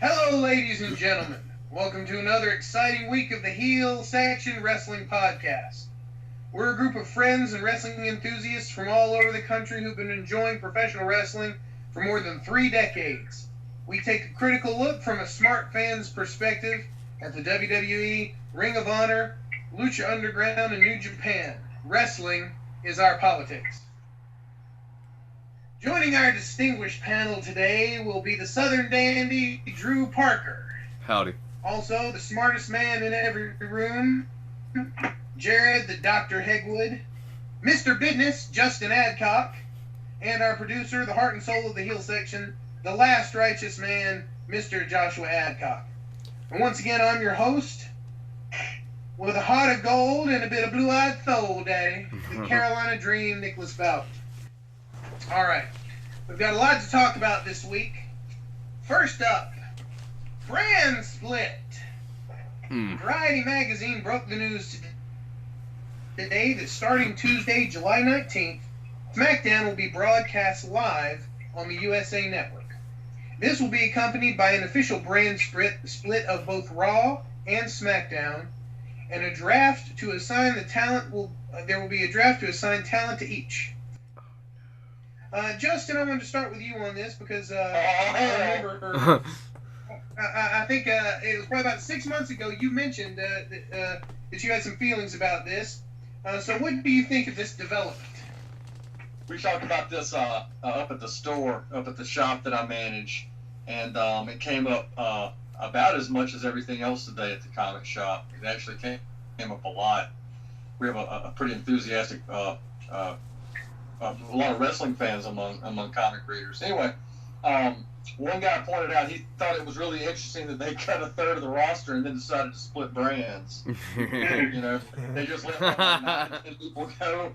Hello, ladies and gentlemen. Welcome to another exciting week of the Heel Section Wrestling Podcast. We're a group of friends and wrestling enthusiasts from all over the country who've been enjoying professional wrestling for more than 3 decades. We take a critical look from a smart fan's perspective at the WWE, Ring of Honor, Lucha Underground, and New Japan. Wrestling is our politics. Joining our distinguished panel today will be the Southern dandy, Drew Parker. Howdy. Also, the smartest man in every room, Jared the Dr. Hegwood, Mr. Business, Justin Adcock, and our producer, the heart and soul of the heel section, the last righteous man, Mr. Joshua Adcock. And once again, I'm your host, with a heart of gold and a bit of blue-eyed soul, Daddy, the Carolina Dream, Nicholas Boucher. All right, we've got a lot to talk about this week. First up, brand split. Variety magazine broke the news today that starting Tuesday, July 19th, SmackDown will be broadcast live on the USA Network. This will be accompanied by an official brand split of both Raw and SmackDown, and a draft to assign the talent. There will be a draft to assign talent to each. Justin, I wanted to start with you on this because I remember. I think it was probably about 6 months ago you mentioned that you had some feelings about this. So what do you think of this development? We talked about this up at the store, up at the shop that I manage, and it came up about as much as everything else today at the comic shop. It actually came up a lot. We have a pretty enthusiastic, a lot of wrestling fans among comic readers. Anyway, one guy pointed out he thought it was really interesting that they cut a third of the roster and then decided to split brands. You know, they just let like 9 to 10 people go.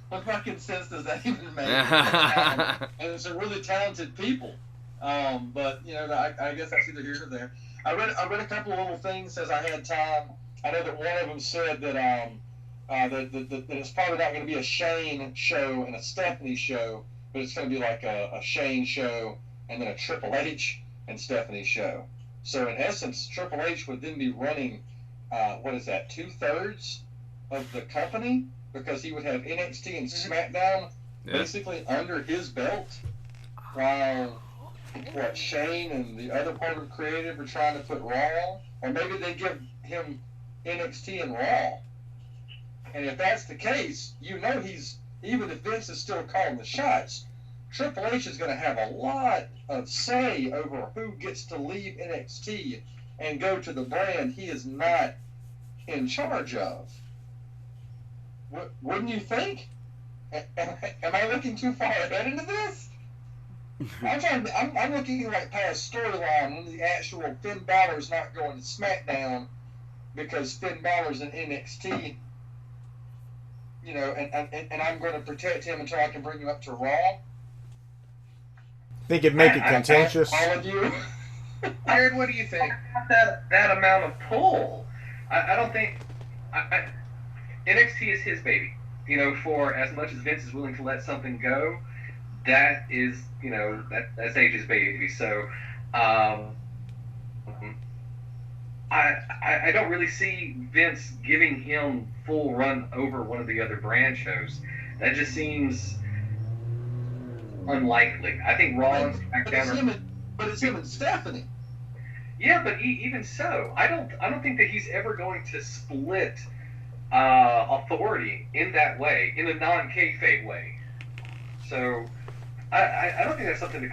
What fucking sense does that even make? And it's a really talented people. But you know, I guess that's either here or there. I read a couple of little things as I had time. I know that one of them said that that it's probably not going to be a Shane show and a Stephanie show, but it's going to be like a Shane show and then a Triple H and Stephanie show. So in essence, Triple H would then be running, 2/3 of the company, because he would have NXT and SmackDown basically under his belt, while Shane and the other part of creative are trying to put Raw, or maybe they give him NXT and Raw. And if that's the case, you know even if Vince is still calling the shots, Triple H is going to have a lot of say over who gets to leave NXT and go to the brand he is not in charge of. Wouldn't you think? Am I looking too far ahead into this? I'm looking like past storyline when the actual Finn Balor's not going to SmackDown because Finn Balor's in NXT. You know, and I'm going to protect him until I can bring him up to Raw. Think it'd make it contentious? All of you. Jared, what do you think? That amount of pull. I don't think NXT is his baby. You know, for as much as Vince is willing to let something go, that is, you know, that's AJ's baby. So, I don't really see Vince giving him full run over one of the other brand shows. That just seems unlikely. I think Raw and SmackDown but it's him and Stephanie. Yeah, but even so, I don't think that he's ever going to split authority in that way, in a non-kayfabe way. So I don't think that's something to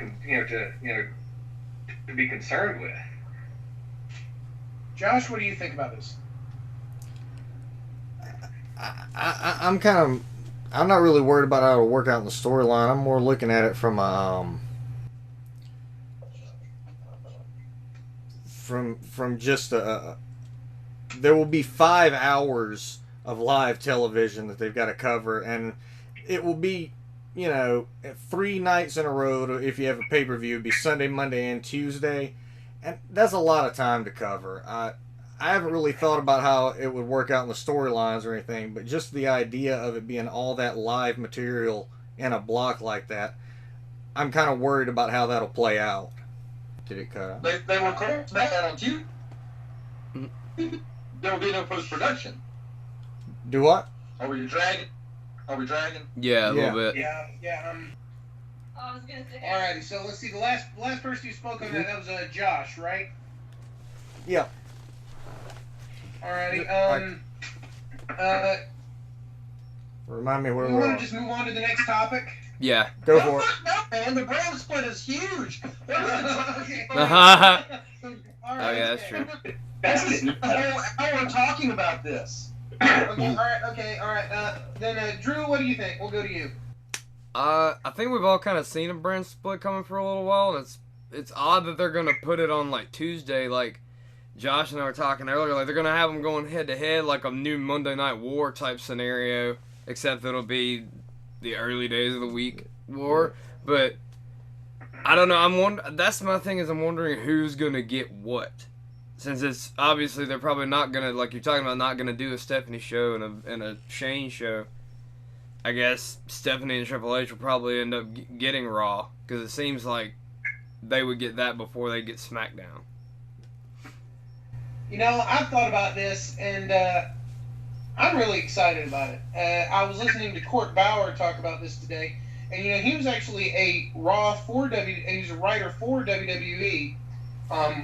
be concerned with. Josh, what do you think about this? I'm not really worried about how it'll work out in the storyline. I'm more looking at it from just there will be 5 hours of live television that they've got to cover, and it will be, 3 nights in a row. If you have a pay-per-view, it'd be Sunday, Monday, and Tuesday, and that's a lot of time to cover. I haven't really thought about how it would work out in the storylines or anything, but just the idea of it being all that live material in a block like that, I'm kind of worried about how that'll play out. Did it cut out? They recorded that on Tuesday. There will be no post-production. Do what? Are we dragging? Yeah, a little bit. Yeah. I was gonna say. Alrighty, so let's see. The last person who spoke on that was Josh, right? Yeah. Alrighty. Remind me where We we want are. to just move on to the next topic. Yeah. Go for it. No, man, the brand split is huge. What is it? Okay. Oh, Alright, yeah, that's okay. true. This is the whole hour talking about this. Okay, alright. Then, Drew, what do you think? We'll go to you. I think we've all kind of seen a brand split coming for a little while, and it's odd that they're gonna put it on like Tuesday, like Josh and I were talking earlier. Like they're gonna have them going head to head, like a new Monday Night War type scenario, except it'll be the early days of the week war. But I don't know. That's my thing is I'm wondering who's gonna get what, since it's obviously they're probably not gonna, like you're talking about, not gonna do a Stephanie show and a Shane show. I guess Stephanie and Triple H will probably end up getting Raw, because it seems like they would get that before they get SmackDown. You know, I've thought about this, and I'm really excited about it. I was listening to Court Bauer talk about this today, and you know, he was actually a Raw for he was a writer for WWE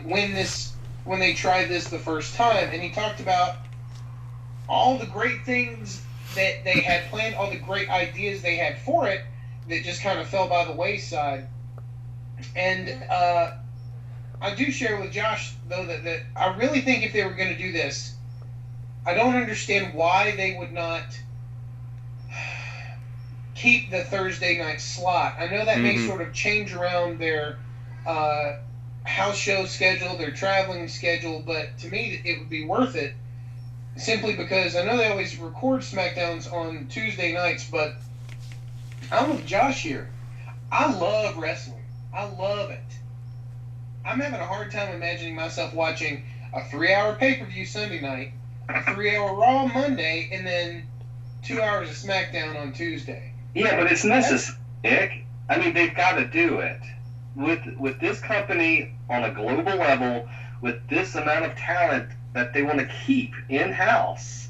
when they tried this the first time, and he talked about all the great things that they had planned, all the great ideas they had for it that just kind of fell by the wayside. And I do share with Josh, though, that I really think if they were going to do this, I don't understand why they would not keep the Thursday night slot. I know that may sort of change around their house show schedule, their traveling schedule, but to me it would be worth it, simply because I know they always record SmackDowns on Tuesday nights, but I'm with Josh here. I love wrestling. I love it. I'm having a hard time imagining myself watching a 3-hour pay-per-view Sunday night, a 3-hour Raw Monday, and then 2 hours of SmackDown on Tuesday. Yeah, but it's necessary, Nick. I mean, they've got to do it. With this company on a global level, with this amount of talent that they want to keep in-house,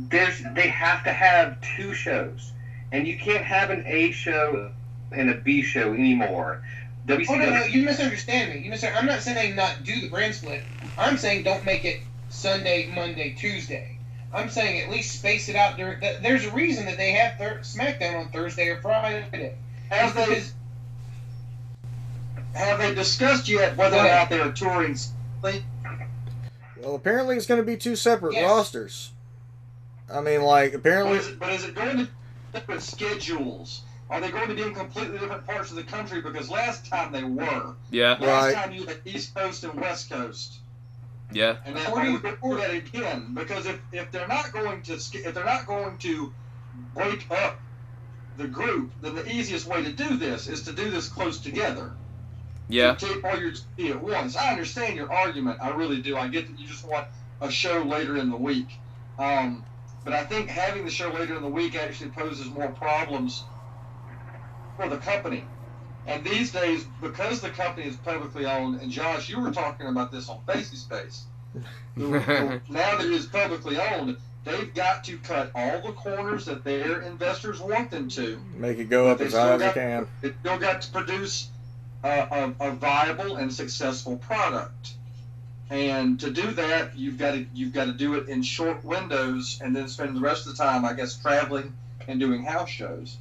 they have to have 2 shows. And you can't have an A show and a B show anymore. Oh, no, you misunderstand me. I'm not saying not do the brand split. I'm saying don't make it Sunday, Monday, Tuesday. I'm saying at least space it out. There's a reason that they have SmackDown on Thursday or Friday. Have they discussed yet whether or not they're touring? Well, apparently it's going to be 2 separate Yes. rosters. I mean, like, apparently... But is it going to be different schedules? Are they going to be in completely different parts of the country? Because last time they were. Yeah. Last Right. time you had East Coast and West Coast. Yeah. And then I would do that again, because if they're not going to break up the group, then the easiest way to do this is to do this close together. Yeah. To tape all your TV at once. I understand your argument. I really do. I get that you just want a show later in the week. But I think having the show later in the week actually poses more problems for the company. And these days, because the company is publicly owned, and Josh, you were talking about this on Facey Space, now that it is publicly owned, they've got to cut all the corners that their investors want them to. Make it go up as high as it can. They've still got to produce a viable and successful product. And to do that, you've got to do it in short windows, and then spend the rest of the time, I guess, traveling and doing house shows.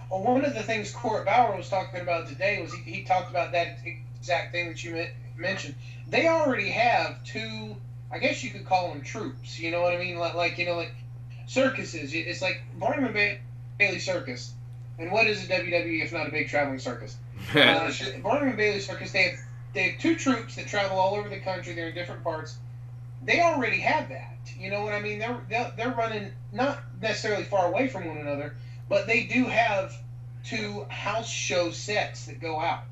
Well, one of the things Court Bauer was talking about today was he talked about that exact thing that you mentioned. They already have 2, I guess you could call them troops. You know what I mean? Like circuses. It's like Barnum and Bailey Circus. And what is a WWE if not a big traveling circus? Barnum and Bailey Circus. They have 2 troops that travel all over the country. They're in different parts. They already have that. You know what I mean? They're running not necessarily far away from one another, but they do have 2 house show sets that go out.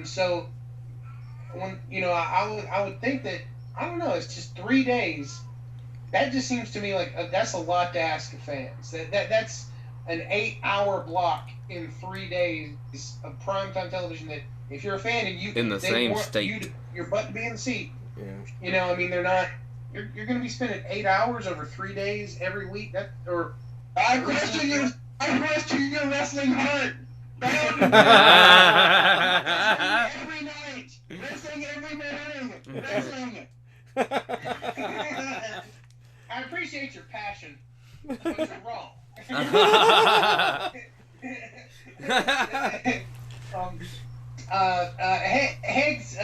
So when I would think that, I don't know, it's just 3 days. That just seems to me like that's a lot to ask of fans. That's an 8-hour block in 3 days of primetime television that if you're a fan and you In the they same want state. you to, your butt to be in the seat. Yeah. You know, I mean, they're not. You're going to be spending 8 hours over 3 days every week. I question your wrestling heart. Every night, wrestling every morning, wrestling. I appreciate your passion, but you're wrong. Higgs,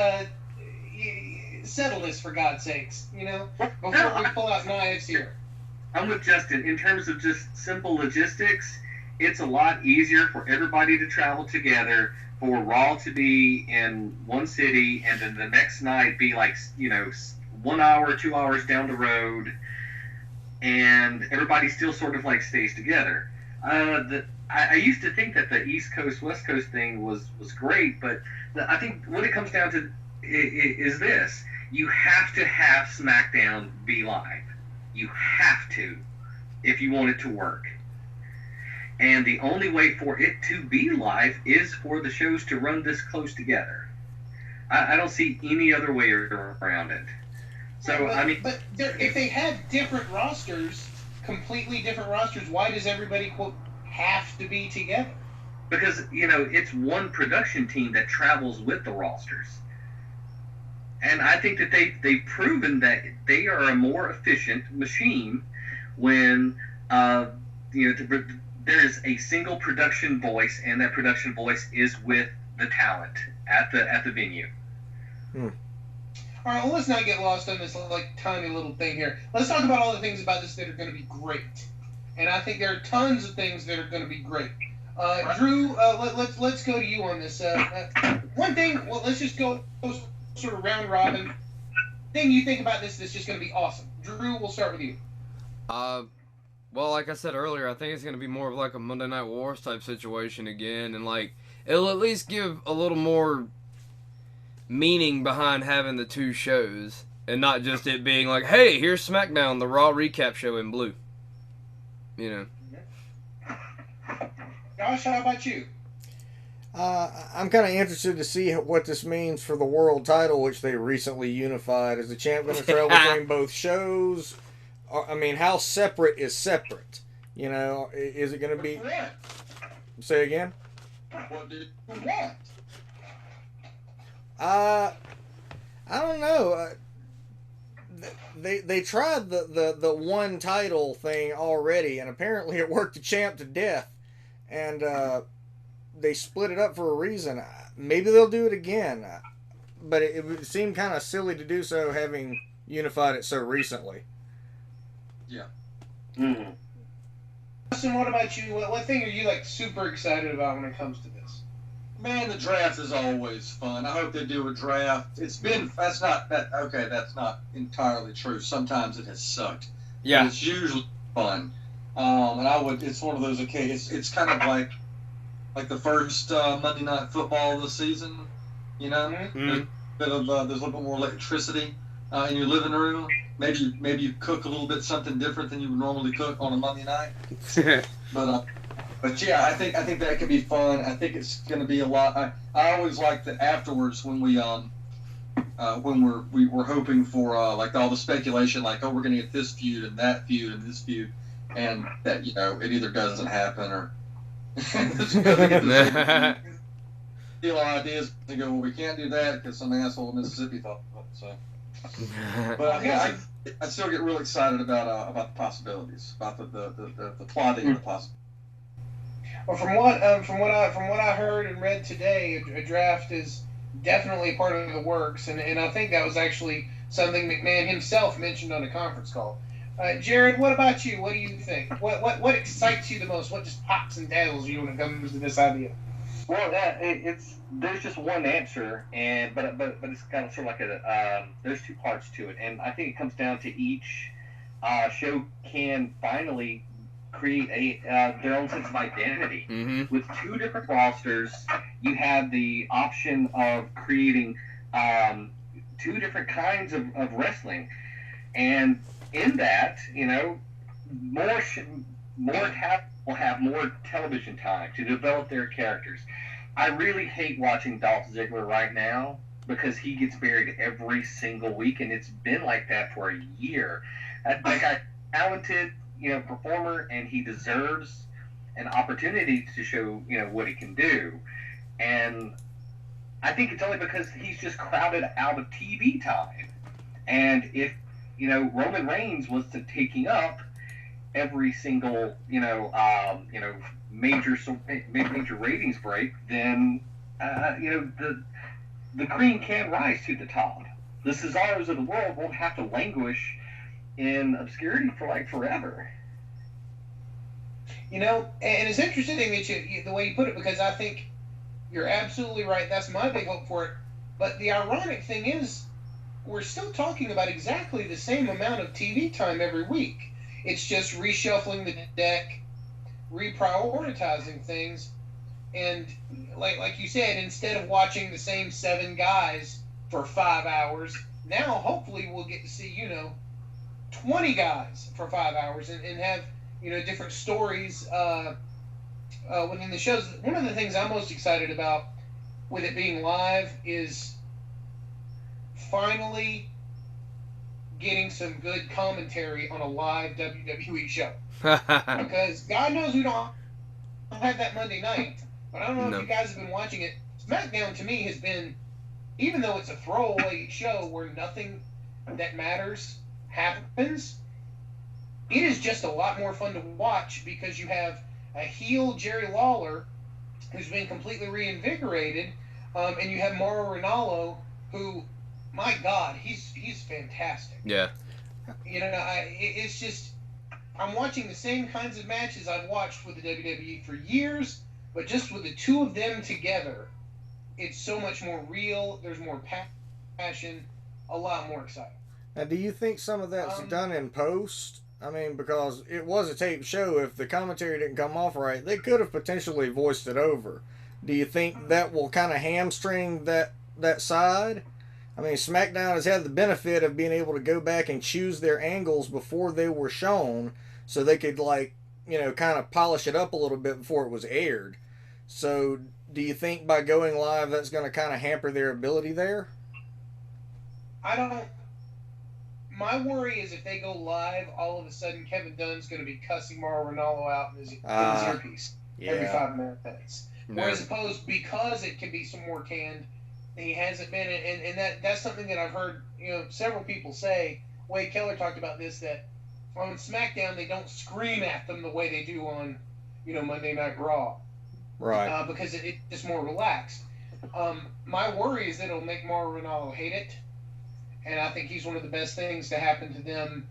settle this for God's sakes, you know, before we pull out knives here. I'm with Justin. In terms of just simple logistics, it's a lot easier for everybody to travel together, for Raw to be in one city, and then the next night be like, 1 hour, 2 hours down the road, and everybody still sort of like stays together. I used to think that the East Coast, West Coast thing was great, but I think what it comes down to is this. You have to have SmackDown be live. You have to, if you want it to work. And the only way for it to be live is for the shows to run this close together. I don't see any other way around it. So, But if they had different rosters, completely different rosters, why does everybody, quote, have to be together? Because, it's one production team that travels with the rosters. And I think that they've proven that they are a more efficient machine when, there is a single production voice, and that production voice is with the talent at the venue. All right, well, let's not get lost on this tiny little thing here. Let's talk about all the things about this that are going to be great. And I think there are tons of things that are going to be great. Drew, let's go to you on this. One thing, well, let's just go sort of round robin. Thing you think about this that's just going to be awesome. Drew, we'll start with you. Well, like I said earlier, I think it's going to be more of like a Monday Night Wars type situation again, and it'll at least give a little more meaning behind having the two shows, and not just it being like, hey, here's SmackDown, the Raw recap show in blue. Josh, how about you? I'm kind of interested to see what this means for the world title, which they recently unified. Is the champ going to travel between both shows? How separate is separate? Is it going to be... What? Say again? What did For what? I don't know. They tried the one title thing already, and apparently it worked the champ to death. And they split it up for a reason. Maybe they'll do it again, but it would seem kind of silly to do so, having unified it so recently. Yeah. Mm-hmm. Justin, what about you? What thing are you super excited about when it comes to this? Man, the draft is always fun. I hope they do a draft. That's not entirely true. Sometimes it has sucked. Yeah. But it's usually fun. It's one of those occasions. It's kind of like the first Monday Night Football of the season. Mm-hmm. There's a little bit more electricity in your living room. Maybe you cook a little bit something different than you would normally cook on a Monday night. But yeah, I think that could be fun. I think it's going to be a lot. I always like that afterwards when we're hoping for all the speculation, we're going to get this feud and that feud and this feud, and that it either doesn't happen or steal ideas and go, well, we can't do that because some asshole in Mississippi thought so. But I still get real excited about the possibilities, about the plotting and the possibilities. Well, from what I heard and read today, a draft is definitely part of the works, and I think that was actually something McMahon himself mentioned on a conference call. Jared, what about you? What do you think? What excites you the most? What just pops and dazzles you when it comes to this idea? Well, there's just one answer, but it's kind of sort of like there's two parts to it, and I think it comes down to each show can finally create their own sense of identity. Mm-hmm. With two different rosters, you have the option of creating two different kinds of wrestling, and in that, more talent will have more television time to develop their characters. I really hate watching Dolph Ziggler right now because he gets buried every single week, and it's been like that for a year. That guy's talented, performer, and he deserves an opportunity to show, what he can do. And I think it's only because he's just crowded out of TV time. And if, Roman Reigns was to taking up every single, major ratings break, then, the cream can rise to the top. The Cesaros of the world won't have to languish in obscurity for like forever. And it's interesting that the way you put it, because I think you're absolutely right. That's my big hope for it. But the ironic thing is, we're still talking about exactly the same amount of TV time every week. It's just reshuffling the deck, reprioritizing things, and like you said, instead of watching the same 7 guys for 5 hours, now hopefully we'll get to see 20 guys for 5 hours and have different stories within the shows. One of the things I'm most excited about with it being live is finally getting some good commentary on a live WWE show. Because God knows we don't have that Monday night. But I don't know if you guys have been watching it. SmackDown to me has been, even though it's a throwaway show where nothing that matters happens, it is just a lot more fun to watch because you have a heel Jerry Lawler who's been completely reinvigorated, and you have Mauro Ranallo who, my God, he's fantastic. Yeah. It's just, I'm watching the same kinds of matches I've watched with the WWE for years, but just with the two of them together, it's so much more real. There's more passion, a lot more exciting. Now, do you think some of that's done in post? I mean, because it was a taped show. If the commentary didn't come off right, they could have potentially voiced it over. Do you think that will kind of hamstring that side? I mean, SmackDown has had the benefit of being able to go back and choose their angles before they were shown, so they could, kind of polish it up a little bit before it was aired. So, do you think by going live that's going to kind of hamper their ability there? My worry is if they go live, all of a sudden Kevin Dunn's going to be cussing Mauro Ranallo out in his earpiece every 5 minutes. No. Whereas opposed, because it can be some more canned, he hasn't been, and that's something that I've heard several people say. Wade Keller talked about this, that on SmackDown they don't scream at them the way they do on Monday Night Raw, Right? because it's just more relaxed. My worry is that it'll make Mauro Ranallo hate it. And I think he's one of the best things to happen to them,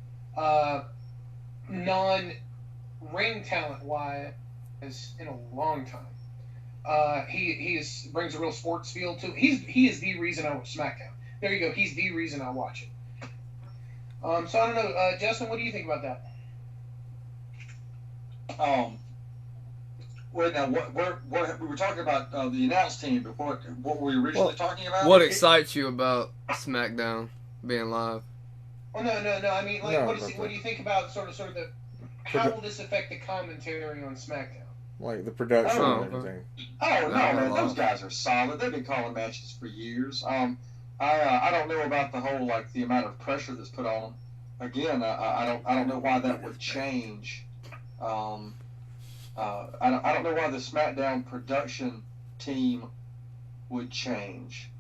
non-ring talent-wise, in a long time. He brings a real sports feel to it. He is the reason I watch SmackDown. There you go. He's the reason I watch it. So I don't know, Justin, what do you think about that? Wait, now, we were talking about the announce team, but what were we originally talking about? What excites you about SmackDown being live? Oh no. I mean, what do you think about sort of the how will this affect the commentary on SmackDown? Like the production Oh, and everything. Oh no, man, those guys are solid. They've been calling matches for years. I don't know about the whole the amount of pressure that's put on them. Again, I don't know why that would change. I don't know why the SmackDown production team would change.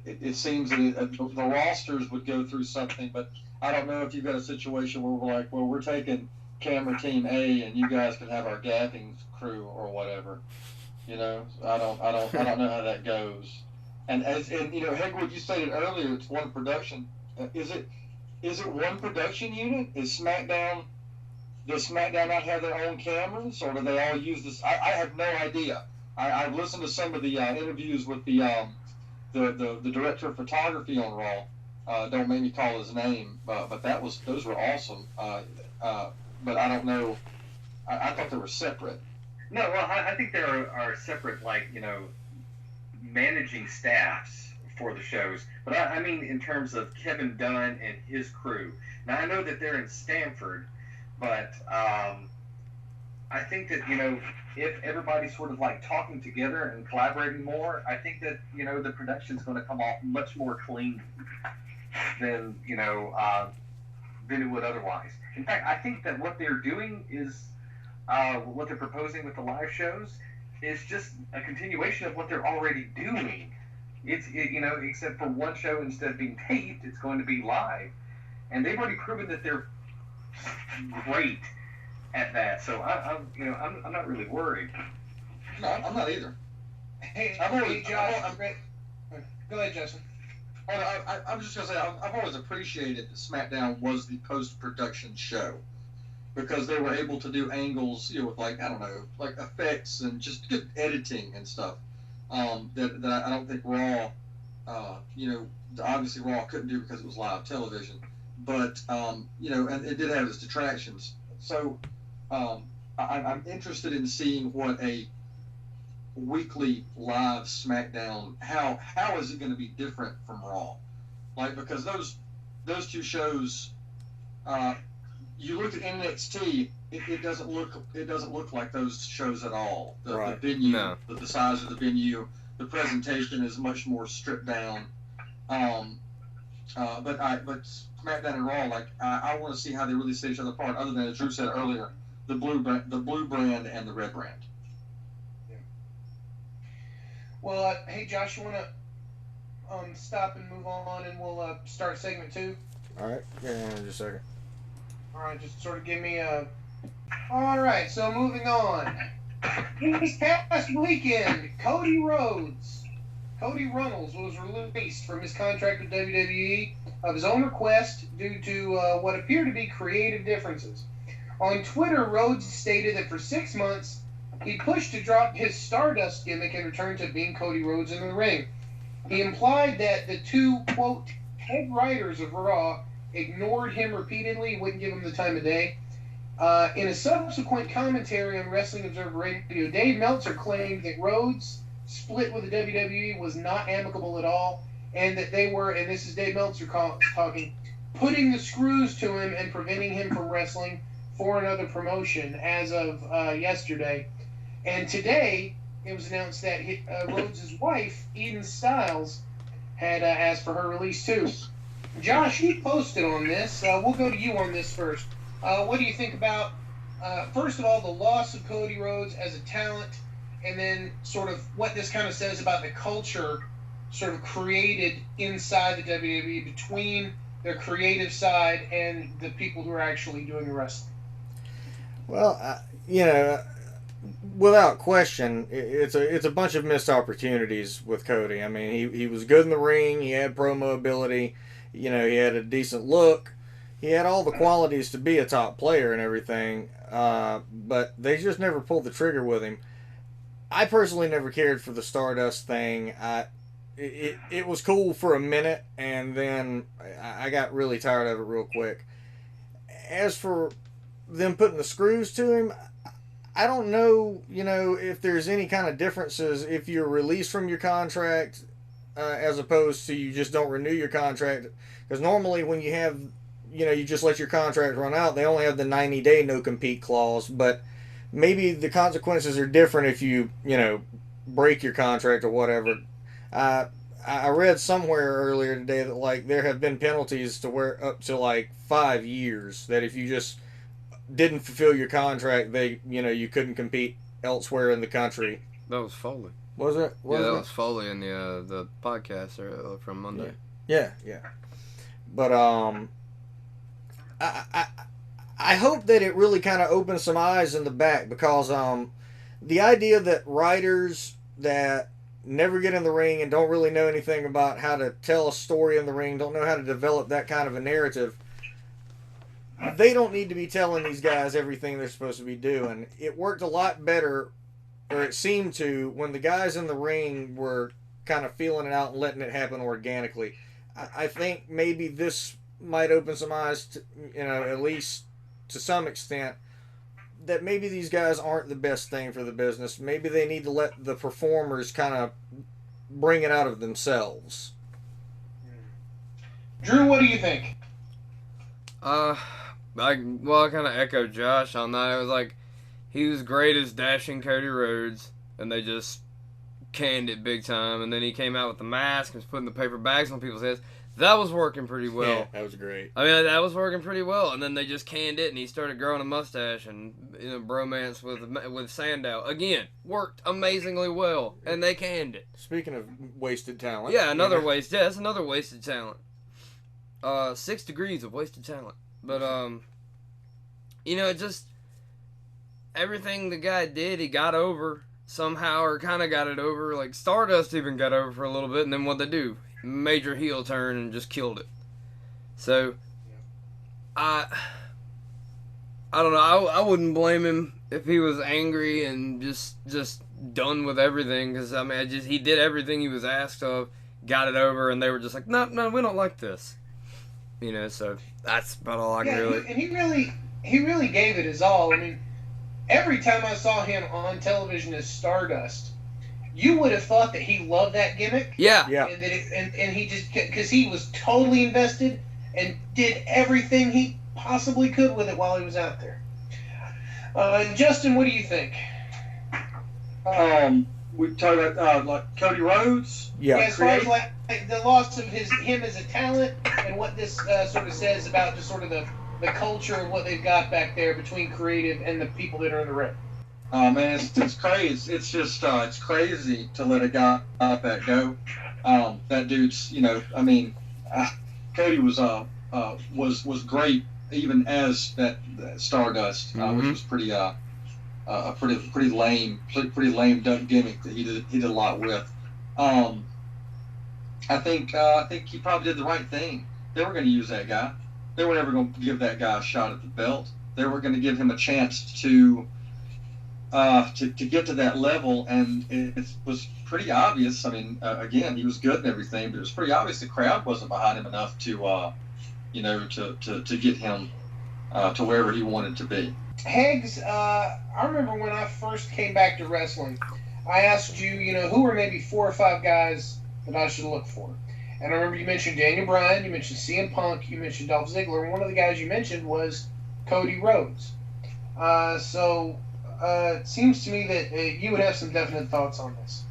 It seems that the rosters would go through something, but I don't know if you've got a situation where we're like, well, we're taking camera team A and you guys can have our gaffing crew or whatever. I don't know how that goes. And Hegwood, you stated earlier it's one production. Is it one production unit? Does SmackDown not have their own cameras, or do they all use this? I have no idea. I've listened to some of the interviews with the director of photography on Raw. Don't make me call his name, but those were awesome. But I don't know. I thought they were separate. No, well, I think there are separate, managing staffs for the shows. But I mean, in terms of Kevin Dunn and his crew. Now, I know that they're in Stamford, but I think that, if everybody's sort of like talking together and collaborating more, I think that, the production's going to come off much more clean than, than it would otherwise. In fact, I think that what they're doing is, what they're proposing with the live shows is just a continuation of what they're already doing. Except for one show, instead of being taped, it's going to be live. And they've already proven that they're great at that. So I'm not really worried. No, I'm not either. Hey, I've Josh. Go ahead, Justin. I'm just gonna say I've always appreciated that SmackDown was the post-production show because they were able to do angles, with like effects and just good editing and stuff. That I don't think Raw, obviously Raw couldn't do because it was live television, but and it did have its detractions. So I'm interested in seeing what a weekly live SmackDown, how is it going to be different from Raw? Like, because those two shows, you look at NXT, it doesn't look like those shows at all. The venue, No. the size of the venue, the presentation is much more stripped down. But SmackDown and Raw, like I want to see how they really set each other apart. Other than, as Drew said earlier, the blue brand and the red brand. Well, hey, Josh, you want to stop and move on, and we'll start segment 2? All right. Yeah, just a second. All right, just sort of give me a... All right, so moving on. This past weekend, Cody Runnels was released from his contract with WWE of his own request due to what appear to be creative differences. On Twitter, Rhodes stated that for 6 months, he pushed to drop his Stardust gimmick and return to being Cody Rhodes in the ring. He implied that the two, quote, head writers of Raw ignored him repeatedly, wouldn't give him the time of day. In a subsequent commentary on Wrestling Observer Radio, Dave Meltzer claimed that Rhodes' split with the WWE was not amicable at all, and that they were, and this is Dave Meltzer talking, putting the screws to him and preventing him from wrestling for another promotion as of yesterday. And today, it was announced that Rhodes' wife, Eden Styles, had asked for her release too. Josh, you posted on this. We'll go to you on this first. What do you think about, first of all, the loss of Cody Rhodes as a talent, and then sort of what this kind of says about the culture sort of created inside the WWE between their creative side and the people who are actually doing the wrestling? Well, without question, it's a bunch of missed opportunities with Cody. I mean, he was good in the ring. He had promo ability. He had a decent look. He had all the qualities to be a top player and everything. But they just never pulled the trigger with him. I personally never cared for the Stardust thing. It was cool for a minute, and then I got really tired of it real quick. As for them putting the screws to him, I don't know, if there's any kind of differences if you're released from your contract as opposed to you just don't renew your contract. Because normally when you have, you just let your contract run out, they only have the 90-day no-compete clause. But maybe the consequences are different if you, break your contract or whatever. I read somewhere earlier today that, like, there have been penalties to where up to, 5 years, that if you just didn't fulfill your contract, you couldn't compete elsewhere in the country. That was Foley. Was it? That was Foley in the podcast from Monday. Yeah. But I hope that it really kind of opens some eyes in the back, because the idea that writers that never get in the ring and don't really know anything about how to tell a story in the ring, don't know how to develop that kind of a narrative, they don't need to be telling these guys everything they're supposed to be doing. It worked a lot better, or it seemed to, when the guys in the ring were kind of feeling it out and letting it happen organically. I think maybe this might open some eyes to, at least to some extent, that maybe these guys aren't the best thing for the business. Maybe they need to let the performers kind of bring it out of themselves. Drew, what do you think? I kind of echo Josh on that. It was like he was great as Dashing Cody Rhodes, and they just canned it big time. And then he came out with the mask and was putting the paper bags on people's heads. That was working pretty well. Yeah, that was great. I mean, that was working pretty well. And then they just canned it, and he started growing a mustache and bromance with Sandow. Again, worked amazingly well, and they canned it. Speaking of wasted talent. Yeah, another waste. Yeah, that's another wasted talent. 6 degrees of wasted talent. But just everything the guy did, he got over somehow, or kind of got it over. Like Stardust even got over for a little bit, and then what'd they do? Major heel turn and just killed it. So, I don't know. I wouldn't blame him if he was angry and just done with everything. Because I mean, he did everything he was asked of, got it over, and they were just like, no, we don't like this. So that's about all I can really. And he really gave it his all. I mean, every time I saw him on television as Stardust, you would have thought that he loved that gimmick. Yeah. And he just, because he was totally invested and did everything he possibly could with it while he was out there. Justin, what do you think? We talked about like Cody Rhodes. Yeah, as far as like the loss of him as a talent, and what this sort of says about just sort of the culture of what they've got back there between creative and the people that are in the ring. Oh man, it's crazy. It's just it's crazy to let a guy like that go. That dude's, Cody was great even as that Stardust, which was pretty pretty lame gimmick that he did a lot with. I think he probably did the right thing. They were going to use that guy. They were never going to give that guy a shot at the belt. They were going to give him a chance to get to that level, and it was pretty obvious. I mean, again, he was good and everything, but it was pretty obvious the crowd wasn't behind him enough to get him to wherever he wanted to be. Heggs, I remember when I first came back to wrestling, I asked you, who were maybe 4 or 5 guys that I should look for. And I remember you mentioned Daniel Bryan, you mentioned CM Punk, you mentioned Dolph Ziggler, and one of the guys you mentioned was Cody Rhodes. So it seems to me that you would have some definite thoughts on this.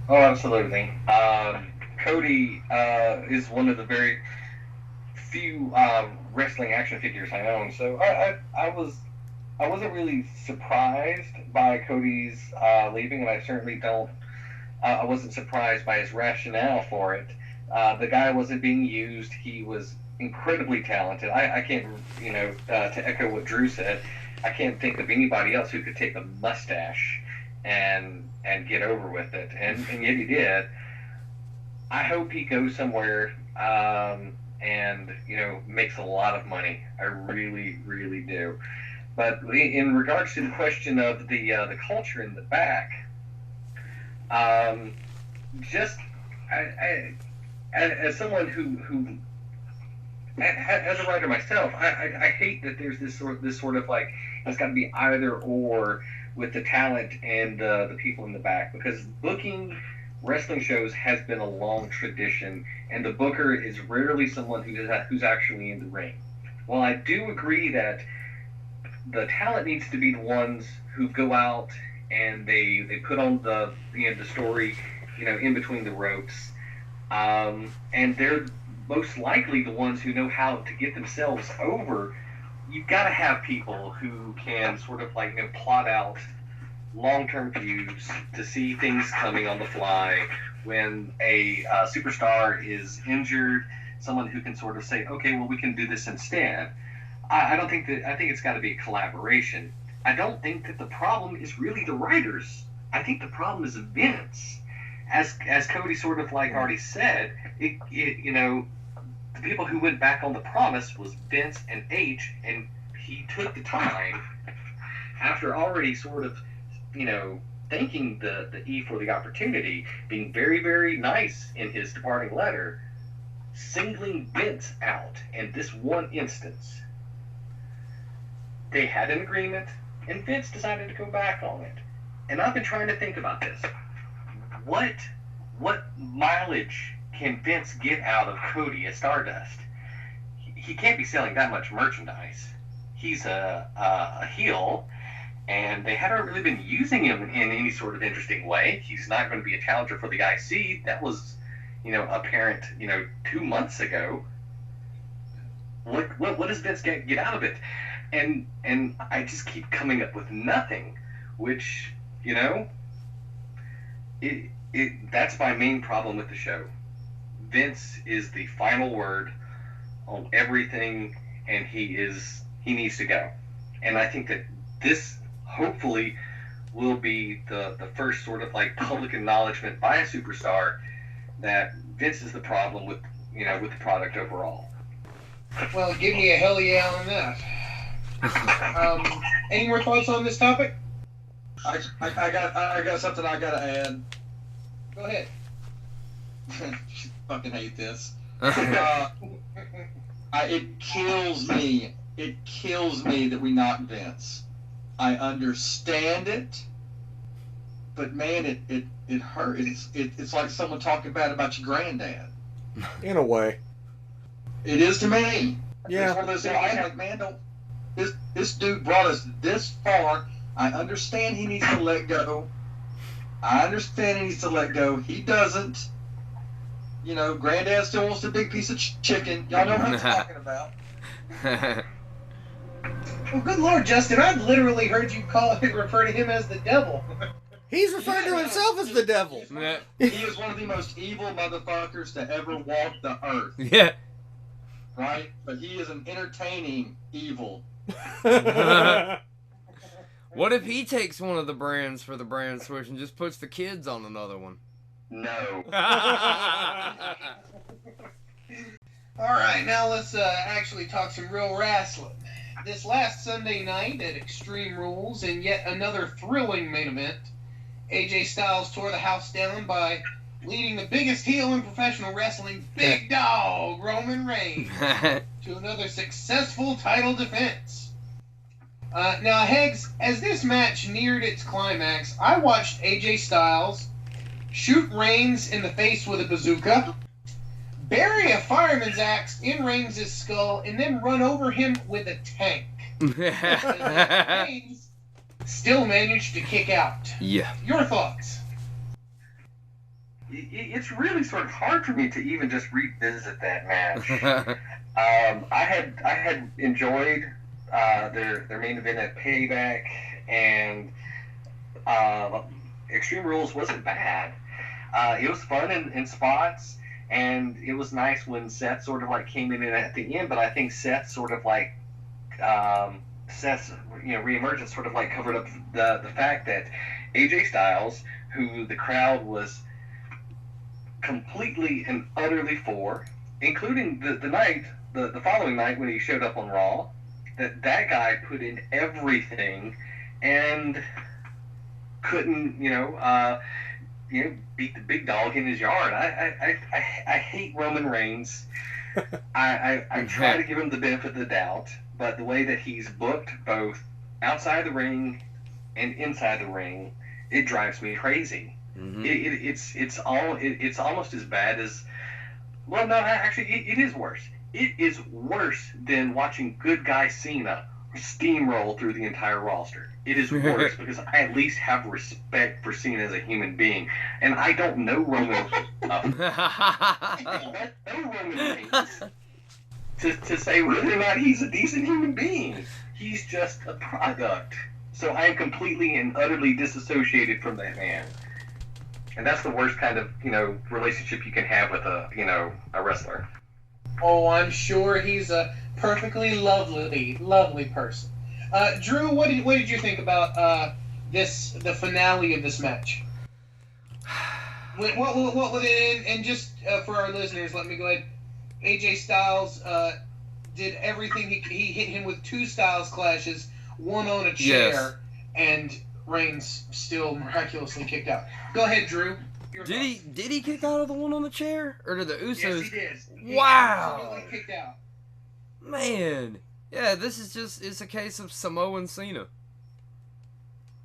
Oh, absolutely. Cody is one of the very few wrestling action figures I own, so I wasn't really surprised by Cody's leaving, and I certainly I wasn't surprised by his rationale for it. The guy wasn't being used. He was incredibly talented. I can't, to echo what Drew said, I can't think of anybody else who could take a mustache and get over with it, and yet he did. I hope he goes somewhere and makes a lot of money. I really, really do. But in regards to the question of the culture in the back, as someone who as a writer myself, I hate that there's this sort of like it's got to be either or with the talent and the people in the back, because booking wrestling shows has been a long tradition, and the booker is rarely someone who's actually in the ring. While I do agree that the talent needs to be the ones who go out and they put on the story, in between the ropes, and they're most likely the ones who know how to get themselves over. You've got to have people who can sort of plot out long-term views to see things coming on the fly. When a superstar is injured, someone who can sort of say, okay, well, we can do this instead. I think it's got to be a collaboration. I don't think that the problem is really the writers. I think the problem is Vince. As Cody sort of already said, the people who went back on the promise was Vince and H, and he took the time after already sort of, thanking the E for the opportunity, being very, very nice in his departing letter, singling Vince out in this one instance. They had an agreement, and Vince decided to go back on it. And I've been trying to think about this. What mileage can Vince get out of Cody at Stardust? He can't be selling that much merchandise. He's a heel, and they haven't really been using him in any sort of interesting way. He's not going to be a challenger for the IC. That was, apparent, 2 months ago. What does Vince get out of it? And I just keep coming up with nothing, which, that's my main problem with the show. Vince is the final word on everything, and he needs to go. And I think that this hopefully will be the first sort of like public acknowledgement by a superstar that Vince is the problem with the product overall. Well, give me a hell yeah on that. Any more thoughts on this topic? I got something I gotta add. Go ahead. Fucking hate this. It kills me. It kills me that we knock Vince. I understand it, but man, it hurts. It's like someone talking bad about your granddad. In a way. It is to me. Yeah. It's one of those things. I'm like, man, don't. This dude brought us this far. I understand he needs to let go. I understand he needs to let go. He doesn't. Granddad still wants a big piece of chicken. Y'all know what I'm talking about. Well, good Lord, Justin, I've literally heard you refer to him as the devil. He's referring to himself as the devil. He is one of the most evil motherfuckers to ever walk the earth. Yeah. Right? But he is an entertaining evil. What if he takes one of the brands for the brand switch and just puts the kids on another one? No. All right, now let's actually talk some real wrestling. This last Sunday night at Extreme Rules, in yet another thrilling main event, AJ Styles tore the house down by leading the biggest heel in professional wrestling, Big Dog Roman Reigns, to another successful title defense. Now, Heggs, as this match neared its climax, I watched AJ Styles shoot Reigns in the face with a bazooka, bury a fireman's axe in Reigns' skull, and then run over him with a tank. Reigns still managed to kick out. Yeah. Your thoughts? It's really sort of hard for me to even just revisit that match. I had enjoyed their main event at Payback, and Extreme Rules wasn't bad. It was fun in spots, and it was nice when Seth sort of like came in at the end. But I think Seth sort of like Seth's reemergence sort of like covered up the fact that AJ Styles, who the crowd was completely and utterly for, including the following night when he showed up on Raw, that guy put in everything and couldn't beat the big dog in his yard. I hate Roman Reigns. I try to give him the benefit of the doubt, but the way that he's booked both outside the ring and inside the ring, it drives me crazy. Mm-hmm. It's almost as bad as, well, no, actually, it is worse. It is worse than watching good guy Cena steamroll through the entire roster. It is worse because I at least have respect for Cena as a human being, and I don't know Roman enough. I don't know Roman Reigns to say whether or not he's a decent human being. He's just a product. So I am completely and utterly disassociated from that man. And that's the worst kind of, relationship you can have with a wrestler. Oh, I'm sure he's a perfectly lovely person. Drew, what did you think about the finale of this match? And just for our listeners, let me go ahead. AJ Styles did everything. He hit him with 2 Styles clashes, one on a chair, yes. And Reigns still miraculously kicked out. Go ahead, Drew. Did he kick out of the one on the chair, or did the Usos? Yes, he did. He wow. absolutely kicked out. Man, yeah, it's a case of Samoan Cena.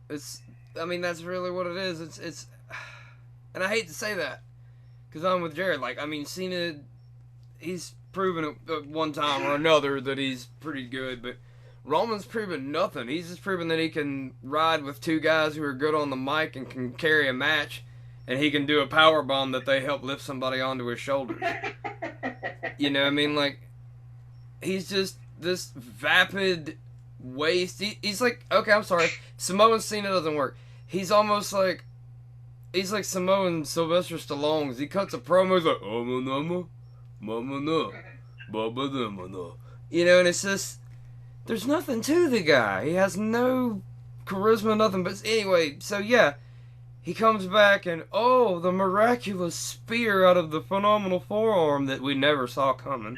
That's really what it is. It's, and I hate to say that, because I'm with Jared. Cena, he's proven at one time or another that he's pretty good, but Roman's proven nothing. He's just proven that he can ride with two guys who are good on the mic and can carry a match, and he can do a power bomb that they help lift somebody onto his shoulders. You know what I mean? Like, he's just this vapid waste. He's like, okay, I'm sorry, Samoan Cena doesn't work. He's almost like, he's like Samoan Sylvester Stallone. He cuts a promo, he's like, oh, mama, no, baba, no. You know, and it's just, there's nothing to the guy. He has no charisma, nothing. But anyway, so yeah, he comes back and, oh, the miraculous spear out of the phenomenal forearm that we never saw coming.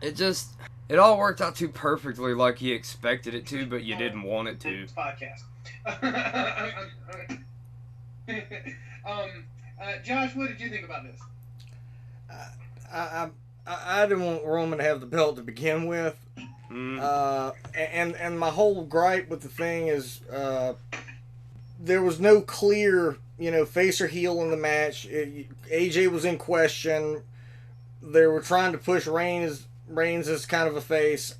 It all worked out too perfectly like you expected it to, but you didn't want it to. Podcast. Josh, what did you think about this? I didn't want Roman to have the belt to begin with. And my whole gripe with the thing is there was no clear, face or heel in the match. AJ was in question. They were trying to push Reigns as kind of a face.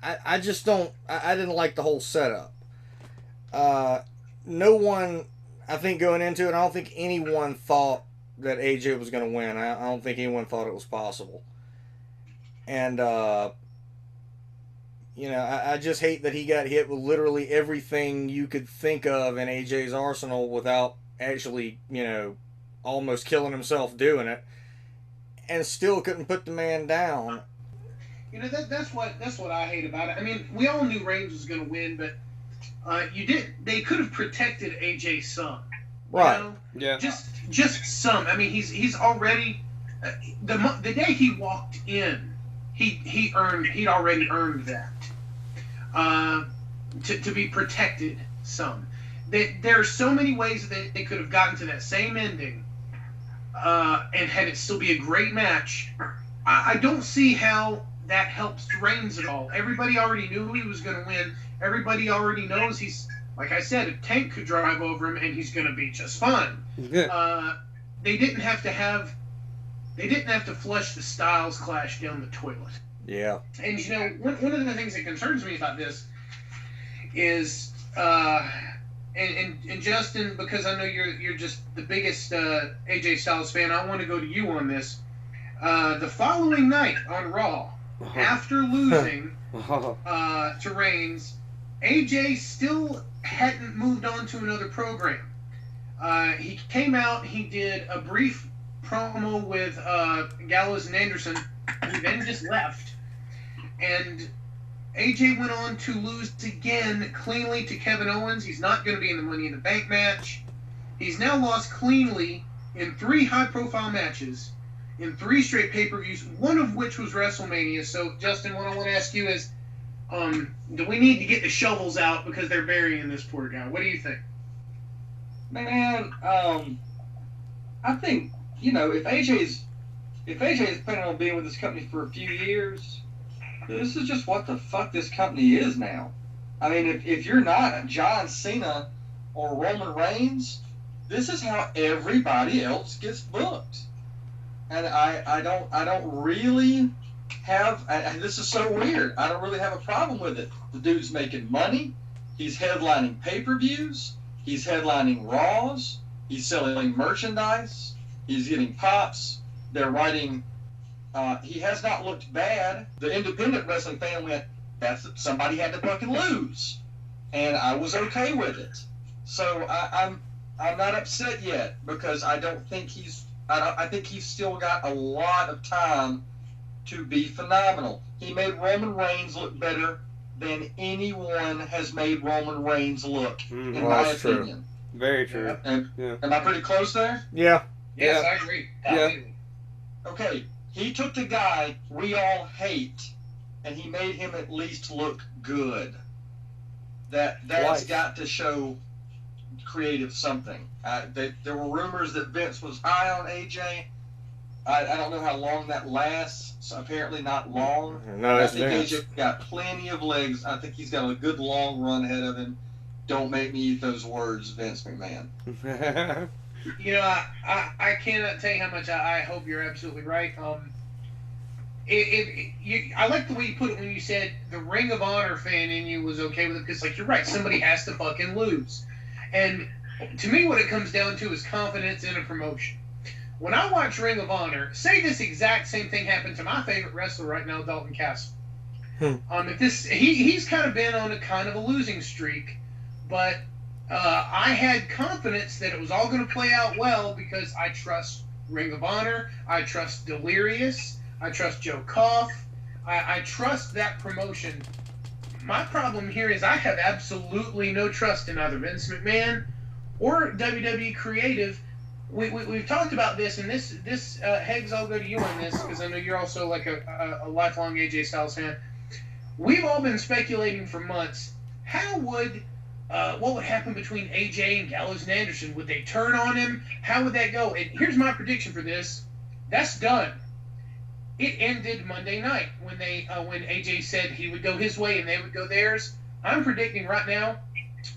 I just don't. I didn't like the whole setup. No one, I think going into it, I don't think anyone thought that AJ was going to win. I don't think anyone thought it was possible. And I just hate that he got hit with literally everything you could think of in AJ's arsenal without actually, almost killing himself doing it, and still couldn't put the man down. That's what I hate about it. I mean, we all knew Reigns was going to win, but they could have protected AJ some. Right. Yeah. Just some. I mean, he's already the day he walked in, he'd already earned that. To be protected some. There are so many ways that they could have gotten to that same ending, and had it still be a great match. I don't see how that helps Reigns at all. Everybody already knew he was going to win. Everybody already knows he's, like I said, a tank could drive over him and he's going to be just fine. They didn't have to flush the Styles Clash down the toilet. Yeah. And one of the things that concerns me about this is, and Justin, because I know you're just the biggest AJ Styles fan, I want to go to you on this. The following night on Raw, after losing to Reigns, AJ still hadn't moved on to another program. He came out, he did a brief promo with Gallows and Anderson, who then just left. And AJ went on to lose again cleanly to Kevin Owens. He's not going to be in the Money in the Bank match. He's now lost cleanly in 3 high-profile matches, in 3 straight pay-per-views, one of which was WrestleMania. So, Justin, what I want to ask you is, do we need to get the shovels out because they're burying this poor guy? What do you think? Man, I think, if AJ's planning on being with this company for a few years, this is just what the fuck this company is now. I mean, if you're not John Cena or Roman Reigns, this is how everybody else gets booked. And I don't really have, and this is so weird, I don't really have a problem with it. The dude's making money. He's headlining pay-per-views. He's headlining Raws. He's selling merchandise. He's getting pops. They're writing. He has not looked bad. The independent wrestling fan went, somebody had to fucking lose, and I was okay with it. So I'm not upset yet because I don't think I think he's still got a lot of time to be phenomenal. He made Roman Reigns look better than anyone has made Roman Reigns look, in my opinion. True. Very true. Am I pretty close there? Yeah. Yes, I agree. Yeah. Okay, he took the guy we all hate, and he made him at least look good. That's got to show creative something. There were rumors that Vince was high on AJ. I don't know how long that lasts. So apparently not long. No, I it's think Vince. AJ got plenty of legs. I think he's got a good long run ahead of him. Don't make me eat those words, Vince McMahon. I cannot tell you how much I hope you're absolutely right. I like the way you put it when you said the Ring of Honor fan in you was okay with it, because, like, you're right, somebody has to fucking lose. And to me, what it comes down to is confidence in a promotion. When I watch Ring of Honor, say this exact same thing happened to my favorite wrestler right now, Dalton Castle. He's kind of been on a kind of a losing streak, but I had confidence that it was all going to play out well because I trust Ring of Honor, I trust Delirious, I trust Joe Koff, I trust that promotion. My problem here is I have absolutely no trust in either Vince McMahon or WWE Creative. We've talked about this, and this Heggs, I'll go to you on this because I know you're also like a lifelong AJ Styles fan. We've all been speculating for months. What would happen between AJ and Gallows and Anderson? Would they turn on him? How would that go? And here's my prediction for this. That's done. It ended Monday night when AJ said he would go his way and they would go theirs. I'm predicting right now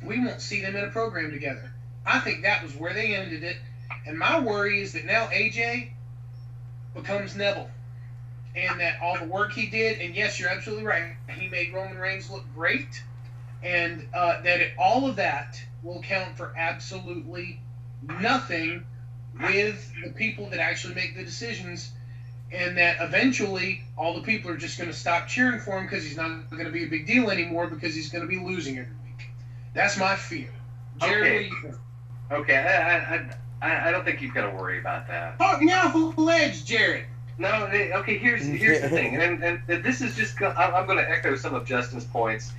we won't see them in a program together. I think that was where they ended it. And my worry is that now AJ becomes Neville. And that all the work he did, and yes, you're absolutely right, he made Roman Reigns look great, and all of that will count for absolutely nothing with the people that actually make the decisions, and that eventually all the people are just going to stop cheering for him because he's not going to be a big deal anymore because he's going to be losing every week. That's my fear. Jared, Okay. what do you think? Okay, I don't think you've got to worry about that. Talk me off the ledge, Jared. No, okay, here's the thing, and this is just, I'm going to echo some of Justin's points.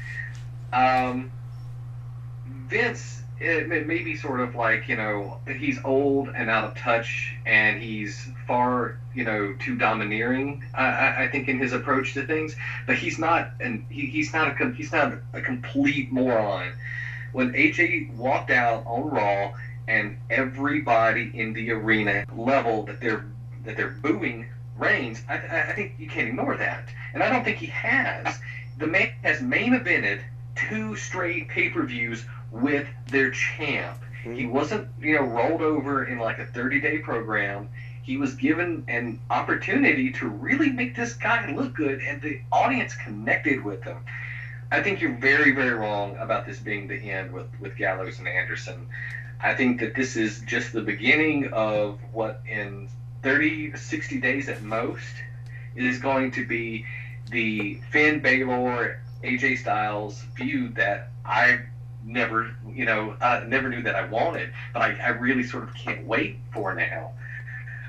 Vince, it may be sort of like, he's old and out of touch, and he's far, too domineering, I think, in his approach to things, but he's not a complete moron. When AJ walked out on Raw, and everybody in the arena level that they're booing Reigns, I think you can't ignore that. And I don't think he has. The man has main evented 2 straight pay-per-views with their champ. He wasn't, rolled over in like a 30-day program. He was given an opportunity to really make this guy look good, and the audience connected with him. I think you're very, very wrong about this being the end with Gallows and Anderson. I think that this is just the beginning of what in 30, 60 days at most is going to be the Finn Balor, AJ Styles feud that I never knew that I wanted, but I really sort of can't wait for now.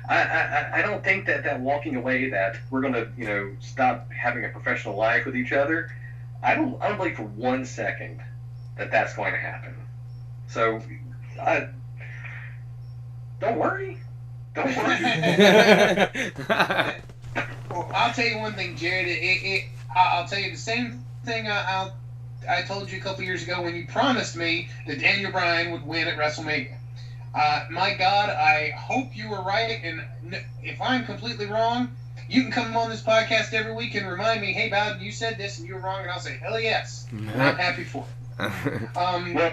I don't think that walking away, that we're going to, stop having a professional life with each other, I don't believe for 1 second that that's going to happen. So, don't worry. Don't worry. Well, I'll tell you one thing, Jared. I'll tell you the same thing I told you a couple years ago when you promised me that Daniel Bryan would win at WrestleMania. My God, I hope you were right. And if I'm completely wrong, you can come on this podcast every week and remind me, hey, Bowden, you said this and you were wrong. And I'll say, hell yes. And I'm happy for it.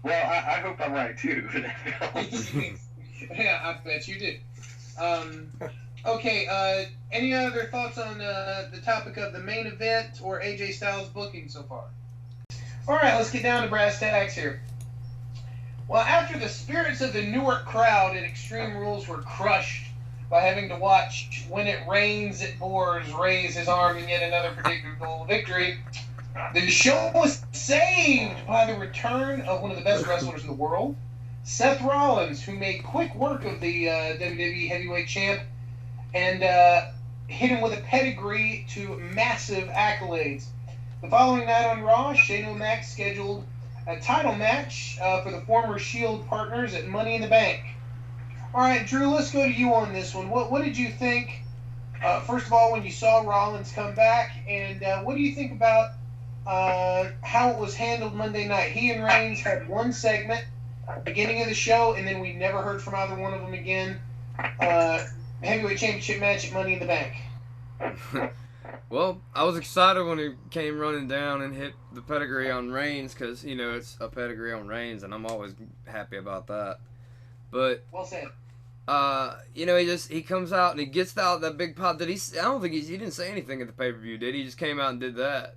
Well, I hope I'm right, too. Yeah, I bet you did. Okay, any other thoughts on the topic of the main event or AJ Styles booking so far? All right, let's get down to brass tacks here. Well, after the spirits of the Newark crowd at Extreme Rules were crushed by having to watch When It Rains, It Pours raise his arm in yet another predictable victory, the show was saved by the return of one of the best wrestlers in the world, Seth Rollins, who made quick work of the WWE Heavyweight Champ and hit him with a pedigree to massive accolades. The following night on Raw, Shane O'Mac scheduled a title match for the former Shield partners at Money in the Bank. All right, Drew, let's go to you on this one. What did you think, first of all, when you saw Rollins come back, and what do you think about how it was handled Monday night? He and Reigns had one segment, beginning of the show, and then we never heard from either one of them again. Heavyweight Championship match at Money in the Bank. Well, I was excited when he came running down and hit the pedigree on Reigns because, it's a pedigree on Reigns, and I'm always happy about that. But Well said. he comes out and he gets out that big pop. I don't think he didn't say anything at the pay-per-view, did he? He just came out and did that.